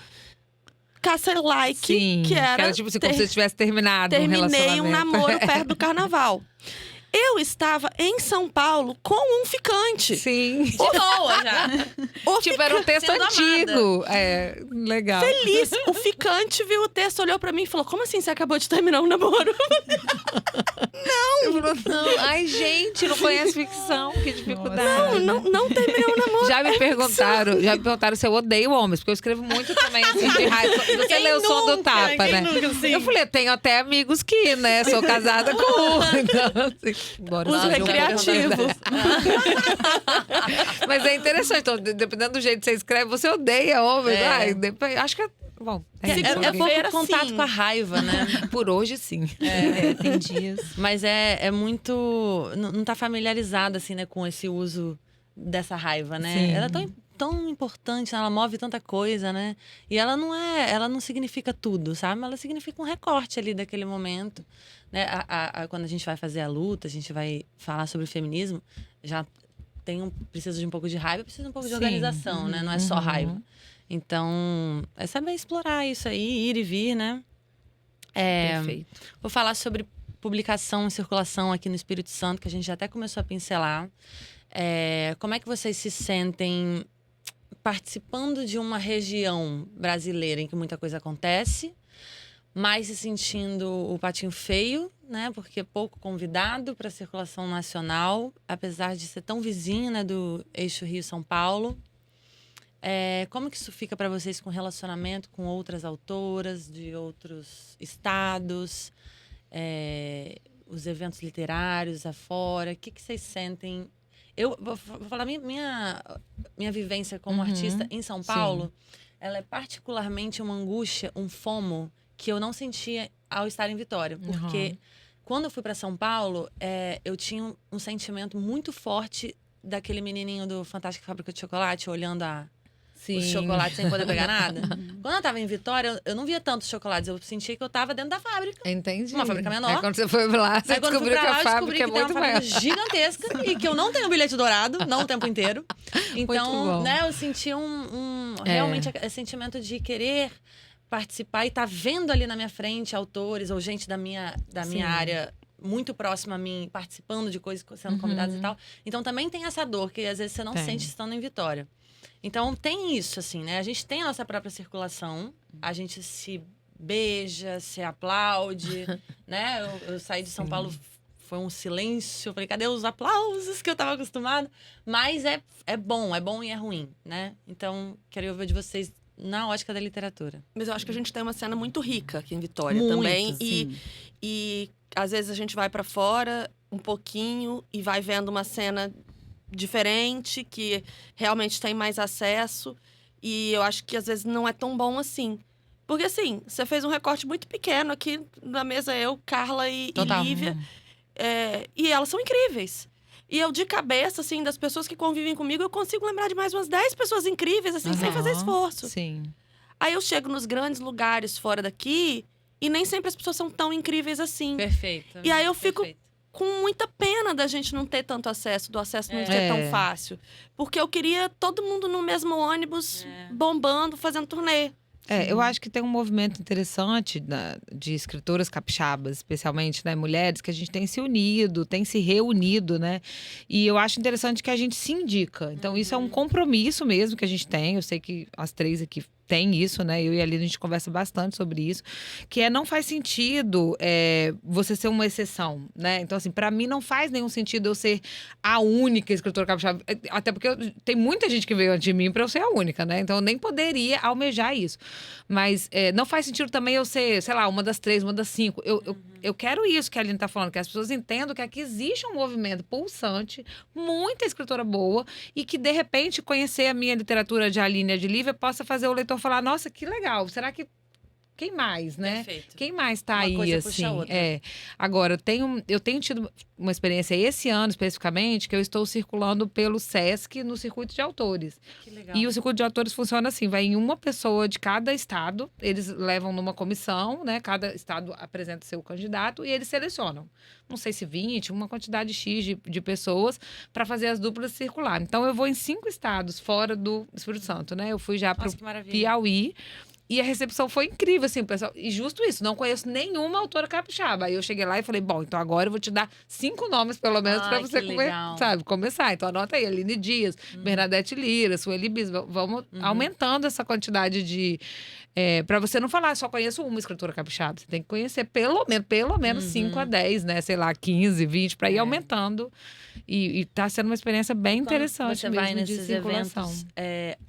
Caça like, Sim, que era tipo assim, como se você tivesse terminado um terminei relacionamento. um namoro perto do carnaval. Eu estava em São Paulo com um ficante. Sim. De boa já. O Tipo, era um texto Sendo antigo. Legal. feliz. O ficante viu o texto, olhou pra mim e falou: como assim você acabou de terminar um namoro? Não. Ai, gente, não conhece ficção. Que dificuldade. Não terminei um namoro. Já me perguntaram se eu odeio homens, porque eu escrevo muito também, assim, de raiva. Você lê o som do tapa, né? Eu falei, tenho até amigos que, né, sou casada com um. Então, assim, bora Uso lá, recreativo. Mas é interessante, então, dependendo do jeito que você escreve, você odeia homens. Ai, acho que bom. É pouco Segunda-feira, contato sim. com a raiva, né? Por hoje, sim. Tem dias. Mas é muito... Não tá familiarizada, assim, né? Com esse uso dessa raiva, né? Sim. Ela é tão importante, ela move tanta coisa, né? E ela não significa tudo, sabe? Ela significa um recorte ali daquele momento. Né? Quando a gente vai fazer a luta, a gente vai falar sobre o feminismo, já precisa de um pouco de raiva, precisa de um pouco de Sim. organização, né? Não é só raiva. Então, é saber explorar isso aí, ir e vir, né? Perfeito. Vou falar sobre publicação e circulação aqui no Espírito Santo, que a gente já até começou a pincelar. Como é que vocês se sentem participando de uma região brasileira em que muita coisa acontece, mas se sentindo o patinho feio, né? Porque pouco convidado para a circulação nacional, apesar de ser tão vizinho, né, do eixo Rio-São Paulo. Como que isso fica para vocês com relacionamento com outras autoras de outros estados, os eventos literários afora? O que vocês sentem? eu vou falar minha vivência como artista em São Paulo, ela é particularmente uma angústia, um FOMO, que eu não sentia ao estar em Vitória. Porque quando eu fui para São Paulo, eu tinha um sentimento muito forte daquele menininho do Fantástica Fábrica de Chocolate, olhando os chocolates sem poder pegar nada. Quando eu tava em Vitória, eu não via tantos chocolates. Eu sentia que eu tava dentro da fábrica. Entendi. Uma fábrica menor. Aí quando você foi lá, você descobriu que a fábrica é muito maior. Gigantesca e que eu não tenho bilhete dourado, não o tempo inteiro. Então, né, eu senti realmente esse sentimento de querer participar e tá vendo ali na minha frente autores ou gente da minha área muito próxima a mim, participando de coisas, sendo convidados e tal. Então também tem essa dor que às vezes você não sente estando em Vitória. Então tem isso, assim, né? A gente tem a nossa própria circulação, a gente se beija, se aplaude, né? Eu saí de São Paulo, foi um silêncio, eu falei, cadê os aplausos que eu tava acostumada? Mas é bom e é ruim, né? Então, quero ouvir de vocês na ótica da literatura. Mas eu acho que a gente tem uma cena muito rica aqui em Vitória muito, também. E às vezes a gente vai pra fora um pouquinho e vai vendo uma cena diferente, que realmente tem mais acesso. E eu acho que às vezes não é tão bom assim. Porque assim, você fez um recorte muito pequeno aqui na mesa, eu, Carla e Lívia. E elas são incríveis. E eu, de cabeça, assim, das pessoas que convivem comigo, eu consigo lembrar de mais umas 10 pessoas incríveis, assim, sem fazer esforço. Sim. Aí eu chego nos grandes lugares fora daqui e nem sempre as pessoas são tão incríveis assim. Perfeito. E aí eu fico com muita pena da gente não ter tanto acesso, do acesso não ser tão fácil. Porque eu queria todo mundo no mesmo ônibus, bombando, fazendo turnê. Eu acho que tem um movimento interessante de escritoras capixabas, especialmente, né, mulheres, que a gente tem se unido, tem se reunido, né? E eu acho interessante que a gente se indica. Então, isso é um compromisso mesmo que a gente tem. Eu sei que as três aqui tem isso, né? Eu e a Aline, a gente conversa bastante sobre isso. Que não faz sentido você ser uma exceção, né? Então, assim, pra mim não faz nenhum sentido eu ser a única escritora capixaba. Até porque tem muita gente que veio antes de mim pra eu ser a única, né? Então, eu nem poderia almejar isso. Mas não faz sentido também eu ser, sei lá, uma das 3, uma das 5. Eu quero isso que a Aline tá falando, que as pessoas entendam que aqui existe um movimento pulsante, muita escritora boa, e que, de repente, conhecer a minha literatura de Aline e de Lívia possa fazer o leitor falar, nossa, que legal, será que quem mais, né? Perfeito. Quem mais tá Uma aí, coisa assim? puxa a outra. Agora, eu tenho tido uma experiência esse ano, especificamente, que eu estou circulando pelo Sesc no circuito de autores. Que legal. E o circuito de autores funciona assim, vai em uma pessoa de cada estado, eles levam numa comissão, né? Cada estado apresenta seu candidato e eles selecionam. Não sei se 20, uma quantidade X de pessoas para fazer as duplas circular. Então, eu vou em 5 estados fora do Espírito Santo, né? Eu fui já para o Piauí. E a recepção foi incrível, assim, pessoal. E justo isso, não conheço nenhuma autora capixaba. Aí eu cheguei lá e falei, bom, então agora eu vou te dar 5 nomes, pelo menos, pra você começar. Então anota aí, Aline Dias, Bernadette Lira, Sueli Bispo. Vamos aumentando essa quantidade de... pra você não falar, só conheço uma escritora capixaba. Você tem que conhecer pelo menos 5 a 10, né? Sei lá, 15, 20, pra ir aumentando. E tá sendo uma experiência bem interessante você mesmo vai de nesses circulação. eventos,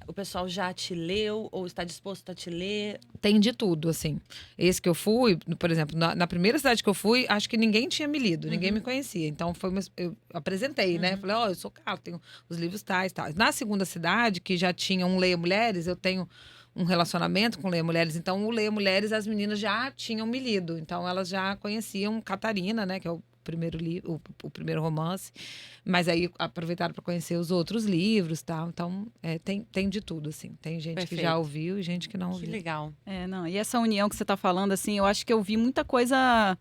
o pessoal já te leu ou está disposto a te ler? Tem de tudo, assim. Esse que eu fui, por exemplo, na primeira cidade que eu fui, acho que ninguém tinha me lido, ninguém me conhecia. Então, eu apresentei, né? Falei, eu sou Carla, tenho os livros tais. Na segunda cidade, que já tinha um Leia Mulheres, eu tenho um relacionamento com Leia Mulheres. Então, o Leia Mulheres, as meninas já tinham me lido. Então, elas já conheciam Catarina, né? Que é o primeiro livro, o primeiro romance, mas aí aproveitaram para conhecer os outros livros, tal. Então tem de tudo, assim. Tem gente que já ouviu e gente que não ouviu. Que legal. E essa união que você está falando, assim, eu acho que eu vi muita coisa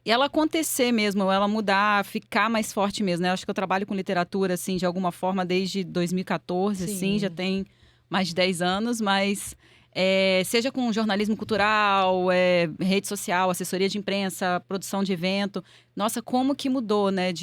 ela acontecer mesmo, ela mudar, ficar mais forte mesmo, né? Eu acho que eu trabalho com literatura, assim, de alguma forma desde 2014, assim, já tem mais de 10 anos, mas seja com jornalismo cultural, rede social, assessoria de imprensa, produção de evento. Nossa, como que mudou, né?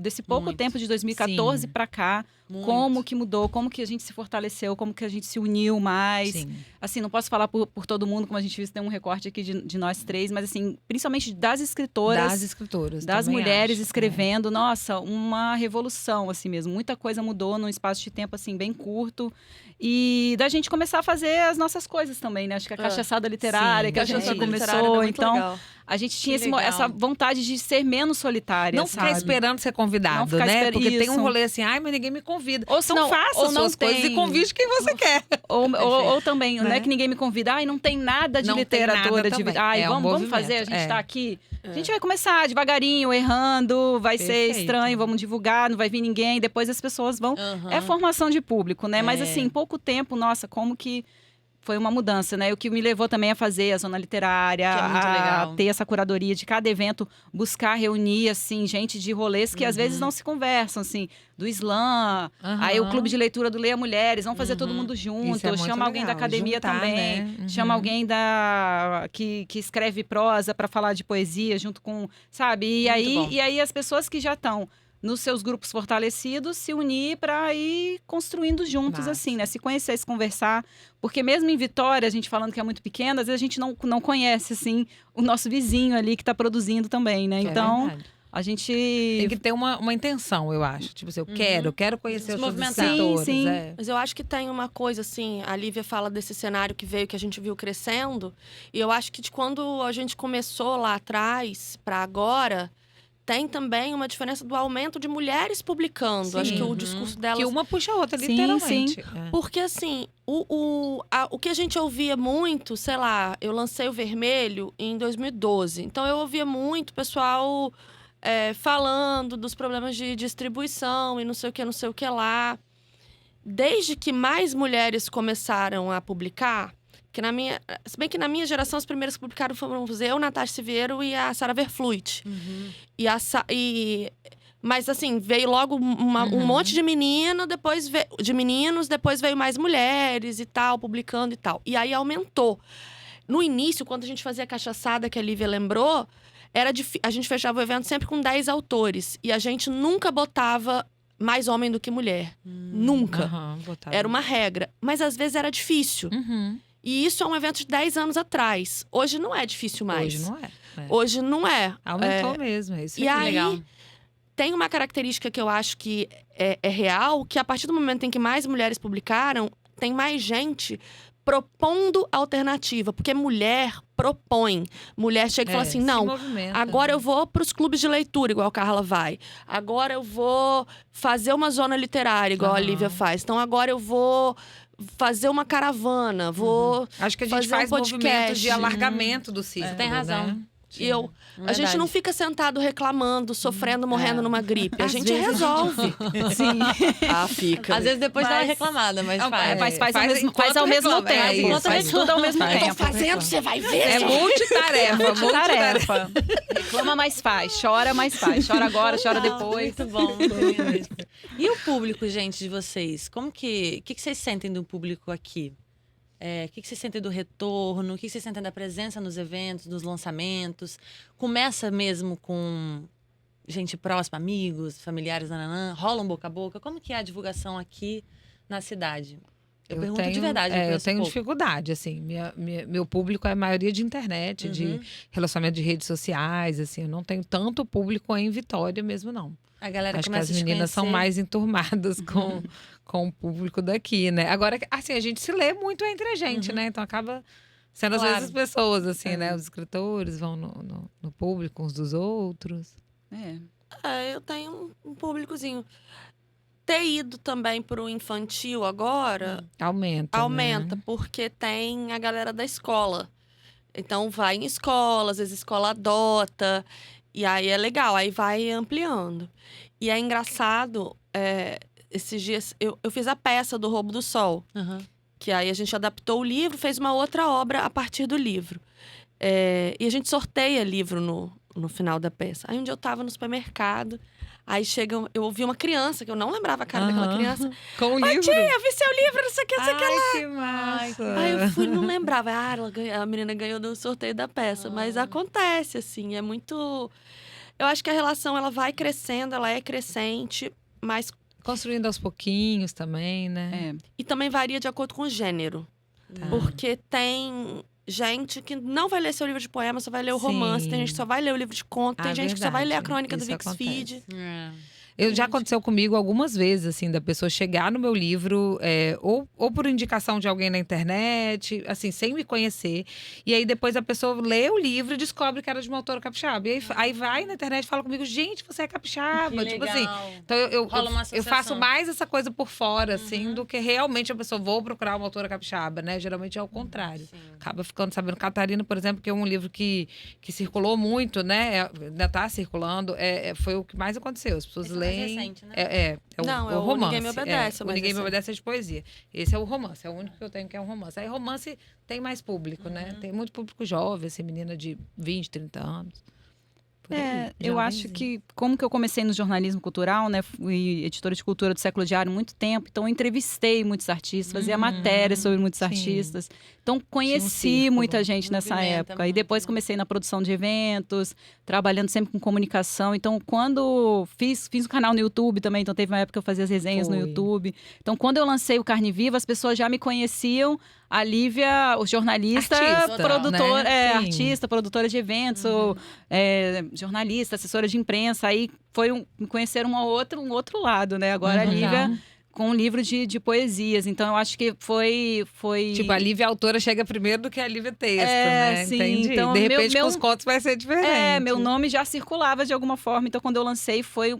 Desse pouco tempo de 2014 para cá. Como que mudou, como que a gente se fortaleceu, como que a gente se uniu mais. Sim. Assim, não posso falar por todo mundo, como a gente viu, tem um recorte aqui de nós três, mas assim, principalmente das escritoras. Das mulheres escrevendo. Nossa, uma revolução, assim mesmo. Muita coisa mudou num espaço de tempo, assim, bem curto. E da gente começar a fazer as nossas coisas também, né? Acho que a cachaçada literária que a gente começou. Então, a gente tinha Que legal. essa vontade de ser menos solitária, Não sabe? ficar esperando ser convidado, Não ficar né? esper- Porque tem um isso. rolê assim, ai, mas ninguém me convida. Ou Então senão- faça ou as não suas coisas tem- e convide quem você quer. Ou também, Né? né? Que ninguém me convida. Ai, não tem nada de Não tem literatura. nada de também. Ai, É um vamos movimento, fazer, a gente é. tá aqui. A gente vai começar devagarinho, errando, vai ser Perfeito. estranho, vamos divulgar, não vai vir ninguém, depois as pessoas vão. Aham. É formação de público, né? Mas É. assim, em pouco tempo, nossa, como que foi uma mudança, né? O que me levou também a fazer a zona literária, Que é muito a legal. ter essa curadoria de cada evento, buscar reunir, assim, gente de rolês que às vezes não se conversam, assim, do slam, aí o clube de leitura do Leia Mulheres, vamos fazer todo mundo junto, Isso é muito chama alguém da legal, academia juntar, também, né? chama alguém que escreve prosa para falar de poesia junto com, sabe? bom. E aí as pessoas que já estão nos seus grupos fortalecidos, se unir para ir construindo juntos, Massa. assim, né? Se conhecer, se conversar. Porque mesmo em Vitória, a gente falando que é muito pequena, às vezes a gente não conhece, assim, o nosso vizinho ali que está produzindo também, né? Que é Então, verdade. a gente... Tem que ter uma intenção, eu acho. Tipo assim, eu quero conhecer os seus movimentar. escritores. Sim. É. Mas eu acho que tem uma coisa, assim, a Lívia fala desse cenário que veio, que a gente viu crescendo. E eu acho que de quando a gente começou lá atrás para agora, tem também uma diferença do aumento de mulheres publicando. Sim. Acho que o discurso delas... Que uma puxa a outra, Sim, literalmente. É. Porque, assim, o que a gente ouvia muito, sei lá, eu lancei o Vermelho em 2012. Então, eu ouvia muito pessoal falando dos problemas de distribuição e não sei o que lá. Desde que mais mulheres começaram a publicar, se bem que na minha geração, as primeiras que publicaram foram eu, Natasha Siviero e a Sara Verfluit. Mas assim, veio logo um monte de menina, de meninos, depois veio mais mulheres e tal, publicando e tal. E aí aumentou. No início, quando a gente fazia a cachaçada, que a Lívia lembrou, a gente fechava o evento sempre com 10 autores. E a gente nunca botava mais homem do que mulher. Nunca. Aham, botava. Era uma regra. Mas às vezes era difícil. Uhum. E isso é um evento de 10 anos atrás. Hoje não é difícil mais. Hoje não é. É. Hoje não é. Aumentou mesmo. Isso E é aí, legal. tem uma característica que eu acho que é real, que a partir do momento em que mais mulheres publicaram, tem mais gente propondo alternativa. Porque mulher propõe. Mulher chega e fala assim, se não, movimenta. agora eu vou para os clubes de leitura, igual a Carla vai. Agora eu vou fazer uma zona literária, igual a Aham. Lívia faz. Então agora eu vou fazer uma caravana, vou... Acho que a gente fazer um faz movimento podcast. de alargamento do círculo. Tem razão. Né? E a gente não fica sentado reclamando, sofrendo, morrendo numa gripe. A gente resolve. Sim. Fica. Às vezes depois dá uma Mas- reclamada, mas Não, faz. Faz enquanto ao mesmo reclama, é tempo. isso, Faz isso. tudo ao mesmo Faz. tempo. fazendo, você vai ver. É multitarefa, multitarefa. Tarefa. Reclama, mas faz. Chora, mas faz. Chora agora, chora depois. Muito bom. muito lindo isso. E o público, gente, de vocês? Como que vocês sentem do público aqui? O que vocês sentem do retorno? O que vocês sentem da presença nos eventos, dos lançamentos? Começa mesmo com gente próxima, amigos, familiares, nananã? Rola um boca a boca? Como que é a divulgação aqui na cidade? Eu pergunto de verdade. Eu conheço tenho pouco. dificuldade, assim. Meu público é a maioria de internet, de relacionamento de redes sociais, assim. Eu não tenho tanto público em Vitória mesmo, não. A galera Acho que começa as a te meninas são conhecer. mais enturmadas com o público daqui, né? Agora, assim, a gente se lê muito entre a gente, né? Então acaba sendo às Claro. vezes as pessoas, assim, né? Os escritores vão no público uns dos outros. Eu tenho um públicozinho. Ter ido também pro infantil agora, Aumenta, né? porque tem a galera da escola. Então vai em escola, às vezes a escola adota. E aí é legal, aí vai ampliando. E é engraçado, esses dias eu fiz a peça do Roubo do Sol. Aham. Que aí a gente adaptou o livro, fez uma outra obra a partir do livro. E a gente sorteia livro no final da peça. Aí um dia eu tava no supermercado, aí eu ouvi uma criança, que eu não lembrava a cara daquela criança. Com o livro. Tia, eu vi seu livro, não sei o que, não sei o que lá. Ai, que massa. Aí eu fui, não lembrava. A menina ganhou no sorteio da peça. Mas acontece, assim, é muito... Eu acho que a relação, ela vai crescendo, ela é crescente, mas... Construindo aos pouquinhos também, né? E também varia de acordo com o gênero. Tá. Porque tem gente que não vai ler seu livro de poema, só vai ler o romance. Tem gente que só vai ler o livro de conto. Tem gente que só vai ler a verdade. crônica do Isso Vixfeed. acontece. Já aconteceu comigo algumas vezes, assim, da pessoa chegar no meu livro, ou por indicação de alguém na internet, assim, sem me conhecer. E aí depois a pessoa lê o livro e descobre que era de uma autora capixaba. E aí vai na internet e fala comigo, gente, você é capixaba. Que Tipo legal. assim. Então eu associação. faço mais essa coisa por fora, assim, do que realmente a pessoa vou procurar uma autora capixaba, né? Geralmente é o contrário. Acaba ficando sabendo. Catarina, por exemplo, que é um livro que circulou muito, né? Ainda tá circulando. Foi o que mais aconteceu. As pessoas Esse é mais leem. recente, né? Não, o romance. Ninguém Me Obedece, O mas Ninguém Me esse- Obedece é de poesia. Esse é o romance. É o único que eu tenho que é um romance. Aí romance tem mais público, né? Tem muito público jovem, assim, menina de 20, 30 anos. Por aí, Eu acho jovenzinho. que, como que eu comecei no jornalismo cultural, né? Fui editora de cultura do Século Diário há muito tempo, então eu entrevistei muitos artistas, fazia matérias sobre muitos artistas. Então conheci círculo, muita gente nessa movimenta época. E muito, depois né? comecei na produção de eventos, trabalhando sempre com comunicação. Então, quando fiz um canal no YouTube também, então teve uma época que eu fazia as resenhas no Foi. YouTube. Então, quando eu lancei o Carne Viva, as pessoas já me conheciam. A Lívia, o jornalista, Artista, produtor, né? Sim. artista, produtora de eventos, jornalista, assessora de imprensa. Aí me conheceram um outro lado, né? Agora a Lívia com um livro de poesias. Então, eu acho que foi... Tipo, a Lívia autora chega primeiro do que a Lívia texto, né? sim, Entendi. então, De repente, meu- com os contos vai ser diferente. meu nome já circulava de alguma forma. Então, quando eu lancei, foi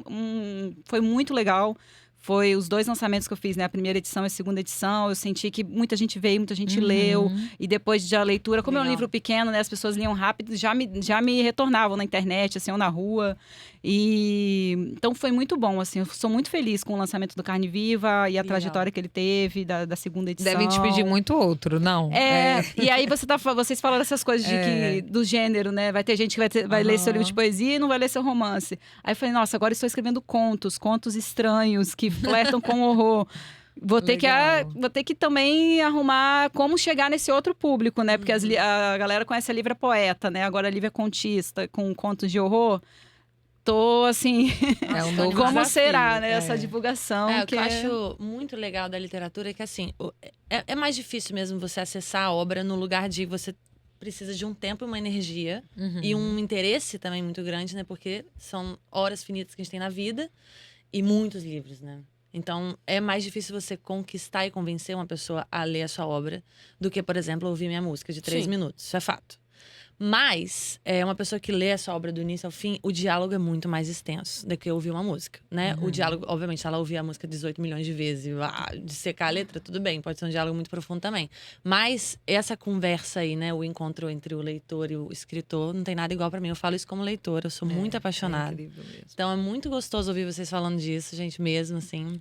muito legal. Foi os 2 lançamentos que eu fiz, né? A primeira edição e a segunda edição. Eu senti que muita gente veio, muita gente leu. E depois da leitura, como é um Legal. livro pequeno, né? As pessoas liam rápido, já me retornavam na internet, assim, ou na rua. Então, foi muito bom, assim. Eu sou muito feliz com o lançamento do Carne Viva e a Legal. trajetória que ele teve, da segunda edição. Devem te pedir muito outro, não? E aí vocês falaram essas coisas do gênero, né? Vai ter gente que vai ler seu livro de poesia e não vai ler seu romance. Aí eu falei, nossa, agora eu estou escrevendo contos estranhos que flertam com horror. Vou ter que também arrumar como chegar nesse outro público, né? Porque a galera conhece a Lívia poeta, né? Agora a Lívia contista, com contos de horror. Tô, assim... É um novo como desafio. será, né? É. Essa divulgação. O que eu acho muito legal da literatura é que, assim, é mais difícil mesmo você acessar a obra no lugar de você precisa de um tempo e uma energia e um interesse também muito grande, né? Porque são horas finitas que a gente tem na vida e muitos livros, né? Então, é mais difícil você conquistar e convencer uma pessoa a ler a sua obra do que, por exemplo, ouvir minha música de 3 Sim. minutos. Isso é fato. Mas, uma pessoa que lê essa obra do início ao fim, o diálogo é muito mais extenso do que ouvir uma música, né? O diálogo, obviamente, se ela ouvir a música 18 milhões de vezes e dissecar a letra, tudo bem, pode ser um diálogo muito profundo também. Mas essa conversa aí, né? O encontro entre o leitor e o escritor, não tem nada igual pra mim. Eu falo isso como leitora, eu sou muito apaixonada. É incrível mesmo. Então é muito gostoso ouvir vocês falando disso, gente, mesmo, assim.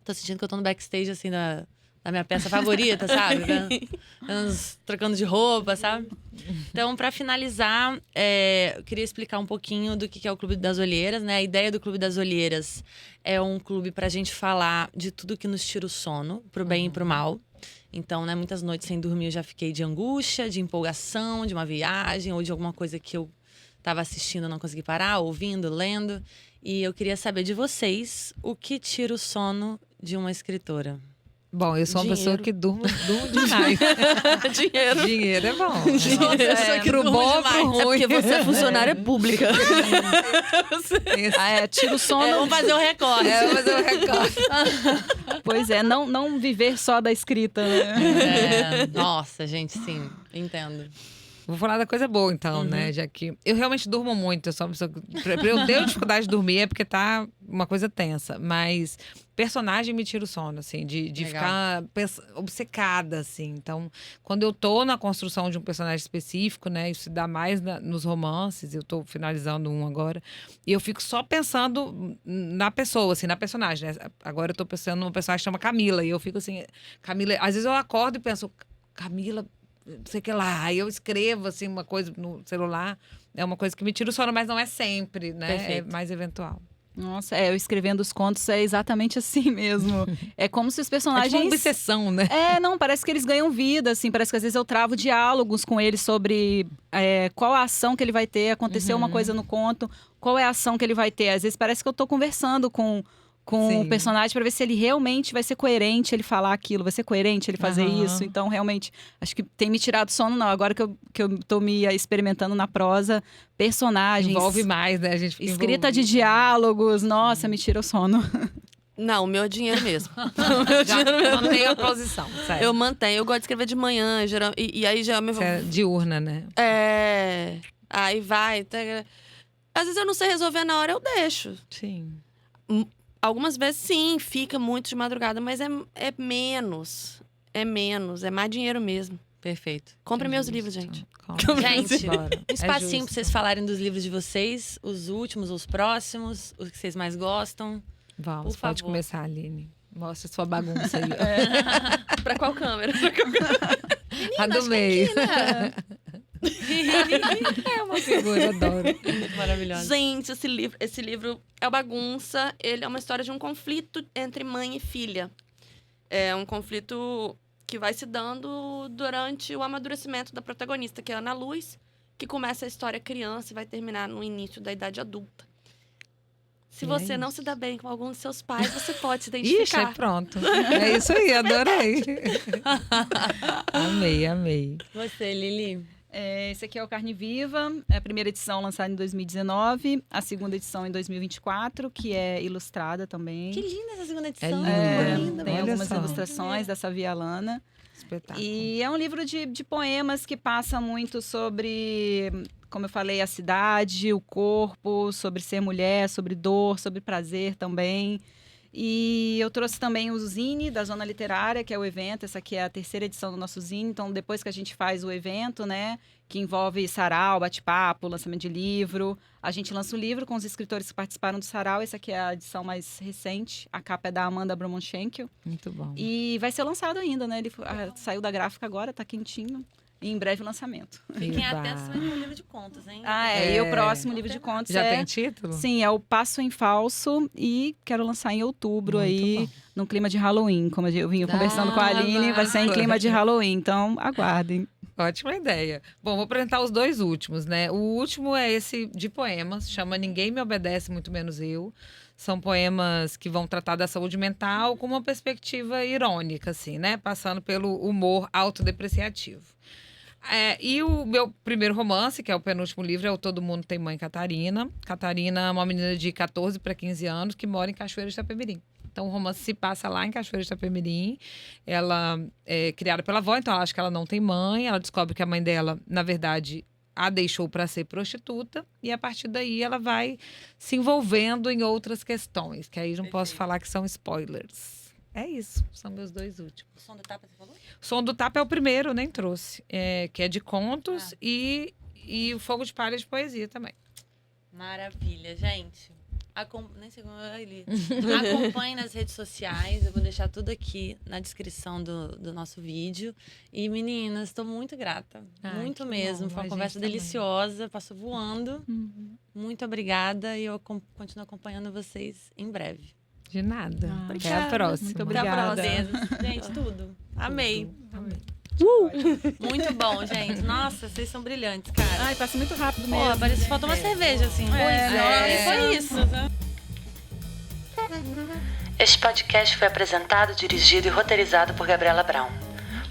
Tô sentindo que eu tô no backstage, assim, da minha peça favorita, sabe? Trocando de roupa, sabe? Então, pra finalizar, eu queria explicar um pouquinho do que é o Clube das Olheiras, né? A ideia do Clube das Olheiras é um clube pra gente falar de tudo que nos tira o sono, pro bem e pro mal. Então, né, muitas noites sem dormir eu já fiquei de angústia, de empolgação, de uma viagem ou de alguma coisa que eu tava assistindo e não consegui parar, ouvindo, lendo. E eu queria saber de vocês o que tira o sono de uma escritora. Bom, eu sou uma pessoa Dinheiro. que durmo demais. Dinheiro. Dinheiro é bom. Pro Pro bom, pro É ruim. porque você é funcionária pública. Tira o sono. Vamos fazer o recorte. Vou fazer um recorte. Pois é, não viver só da escrita, né? Nossa, gente, sim, entendo. Vou falar da coisa boa, então, né? Já que eu realmente durmo muito. Eu sou uma pessoa que, pra eu ter dificuldade de dormir é porque tá uma coisa tensa. Mas personagem me tira o sono, assim, de ficar obcecada, assim. Então, quando eu tô na construção de um personagem específico, né? Isso se dá mais nos romances. Eu tô finalizando um agora. E eu fico só pensando na pessoa, assim, na personagem, né? Agora eu tô pensando numa personagem que chama Camila. E eu fico assim, Camila... Às vezes eu acordo e penso, Camila... não sei o que lá, aí eu escrevo assim uma coisa no celular, é uma coisa que me tira o sono, mas não é sempre, né? Perfeito. É mais eventual. Nossa, eu escrevendo os contos é exatamente assim mesmo. É como se os É personagens... tipo uma obsessão, né? Não, parece que eles ganham vida, assim. Parece que às vezes eu travo diálogos com eles sobre qual a ação que ele vai ter. Aconteceu uma coisa no conto, qual é a ação que ele vai ter. Às vezes parece que eu tô conversando com com Sim. o personagem pra ver se ele realmente vai ser coerente ele falar aquilo, vai ser coerente ele fazer Aham. isso. Então, realmente, acho que tem me tirado sono, não. Agora que eu tô me experimentando na prosa, personagens, Envolve mais, né? A gente fica escrita de envolvido. diálogos, nossa, me tira o sono. Não, o meu é dinheiro mesmo. Já mantém a posição, sério. Eu mantenho. Eu gosto de escrever de manhã, geral, e aí já me... Você é diurna, né? Aí vai. Às vezes eu não sei resolver na hora, eu deixo. Sim. Algumas vezes, sim, fica muito de madrugada, mas é menos. É menos, é mais dinheiro mesmo. Perfeito. Compre É meus justo. livros, gente. Compre. Gente, Bora. Um espacinho pra justo. vocês falarem dos livros de vocês, os últimos, os próximos, os que vocês mais gostam. Vamos, Por pode favor. começar, Aline. Mostra sua bagunça aí. Pra qual câmera? A do meio. É uma figura, adoro. Muito maravilhosa. Gente, esse livro é uma bagunça. Ele é uma história de um conflito entre mãe e filha. É um conflito que vai se dando durante o amadurecimento da protagonista, que é a Ana Luz, que começa a história criança e vai terminar no início da idade adulta. Se E você é não isso. se dá bem com algum dos seus pais, você pode se Ixi, identificar. pronto. É isso aí, adorei. Amei, amei. Você, Lili? Esse aqui é o Carne Viva, é a primeira edição lançada em 2019, a segunda edição em 2024, que é ilustrada também. Que linda essa segunda É edição. linda. Tem Olha algumas só. ilustrações da Savia Alana. Espetáculo. E é um livro de poemas que passa muito sobre, como eu falei, a cidade, o corpo, sobre ser mulher, sobre dor, sobre prazer também. E eu trouxe também o Zine da Zona Literária, que é o evento. Essa aqui é a terceira edição do nosso Zine. Então, depois que a gente faz o evento, né, que envolve sarau, bate-papo, lançamento de livro, a gente lança o livro com os escritores que participaram do sarau. Essa aqui é a edição mais recente. A capa é da Amanda Bromonchenko. Muito bom. E vai ser lançado ainda, né? Ele saiu da gráfica agora, tá quentinho. E em breve lançamento. Fiquem Eba. atentos também no livro de contos, hein? E o próximo livro de contos Já é... tem título? Sim, é o Passo em Falso e quero lançar em outubro Muito aí, bom. num clima de Halloween. Como eu vinha conversando com a Aline, vai ser em massa. clima de Halloween, então aguardem. Ótima ideia. Bom, vou apresentar os dois últimos, né? O último é esse de poemas, chama Ninguém Me Obedece, Muito Menos Eu. São poemas que vão tratar da saúde mental com uma perspectiva irônica, assim, né? Passando pelo humor autodepreciativo. E o meu primeiro romance, que é o penúltimo livro, é o Todo Mundo Tem Mãe, Catarina. Catarina é uma menina de 14 para 15 anos que mora em Cachoeira de Itapemirim. Então, o romance se passa lá em Cachoeira de Itapemirim. Ela é criada pela avó, então ela acha que ela não tem mãe. Ela descobre que a mãe dela, na verdade, a deixou para ser prostituta. E, a partir daí, ela vai se envolvendo em outras questões, que aí não posso falar que são spoilers. É isso, são meus dois últimos. O Som do Tapa, você falou? O Som do Tapa é o primeiro, nem trouxe. Que é de contos e o Fogo de Palha de poesia também. Maravilha, gente. Nem sei como é ele. Acompanhe nas redes sociais. Eu vou deixar tudo aqui na descrição do nosso vídeo. E, meninas, estou muito grata. Ai, muito que mesmo. bom. Foi A uma gente conversa também. deliciosa. Passou voando. Muito obrigada. E eu continuo acompanhando vocês em breve. De nada. Até a Obrigada. próxima. Muito Até a obrigada. próxima. Gente, tudo. Amei. Amei. Muito bom, gente. Nossa, vocês são brilhantes, cara. Ai, passa muito rápido Pô, mesmo. parece que faltou uma cerveja, assim. Foi isso. Este podcast foi apresentado, dirigido e roteirizado por Gabriela Brown.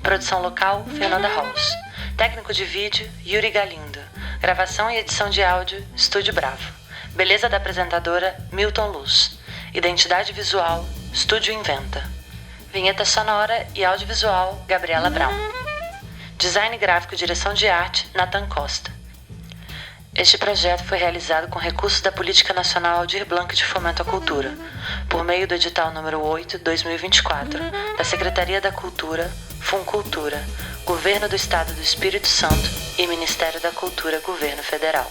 Produção local, Fernanda Halls. Técnico de vídeo, Yuri Galindo. Gravação e edição de áudio, Estúdio Bravo. Beleza da apresentadora, Milton Luz. Identidade visual, Estúdio Inventa. Vinheta sonora e audiovisual, Gabriela Brown. Design gráfico e direção de arte, Nathan Costa. Este projeto foi realizado com recursos da Política Nacional Aldir Blanc de Fomento à Cultura, por meio do edital número 8/2024, da Secretaria da Cultura, Funcultura, Governo do Estado do Espírito Santo e Ministério da Cultura, Governo Federal.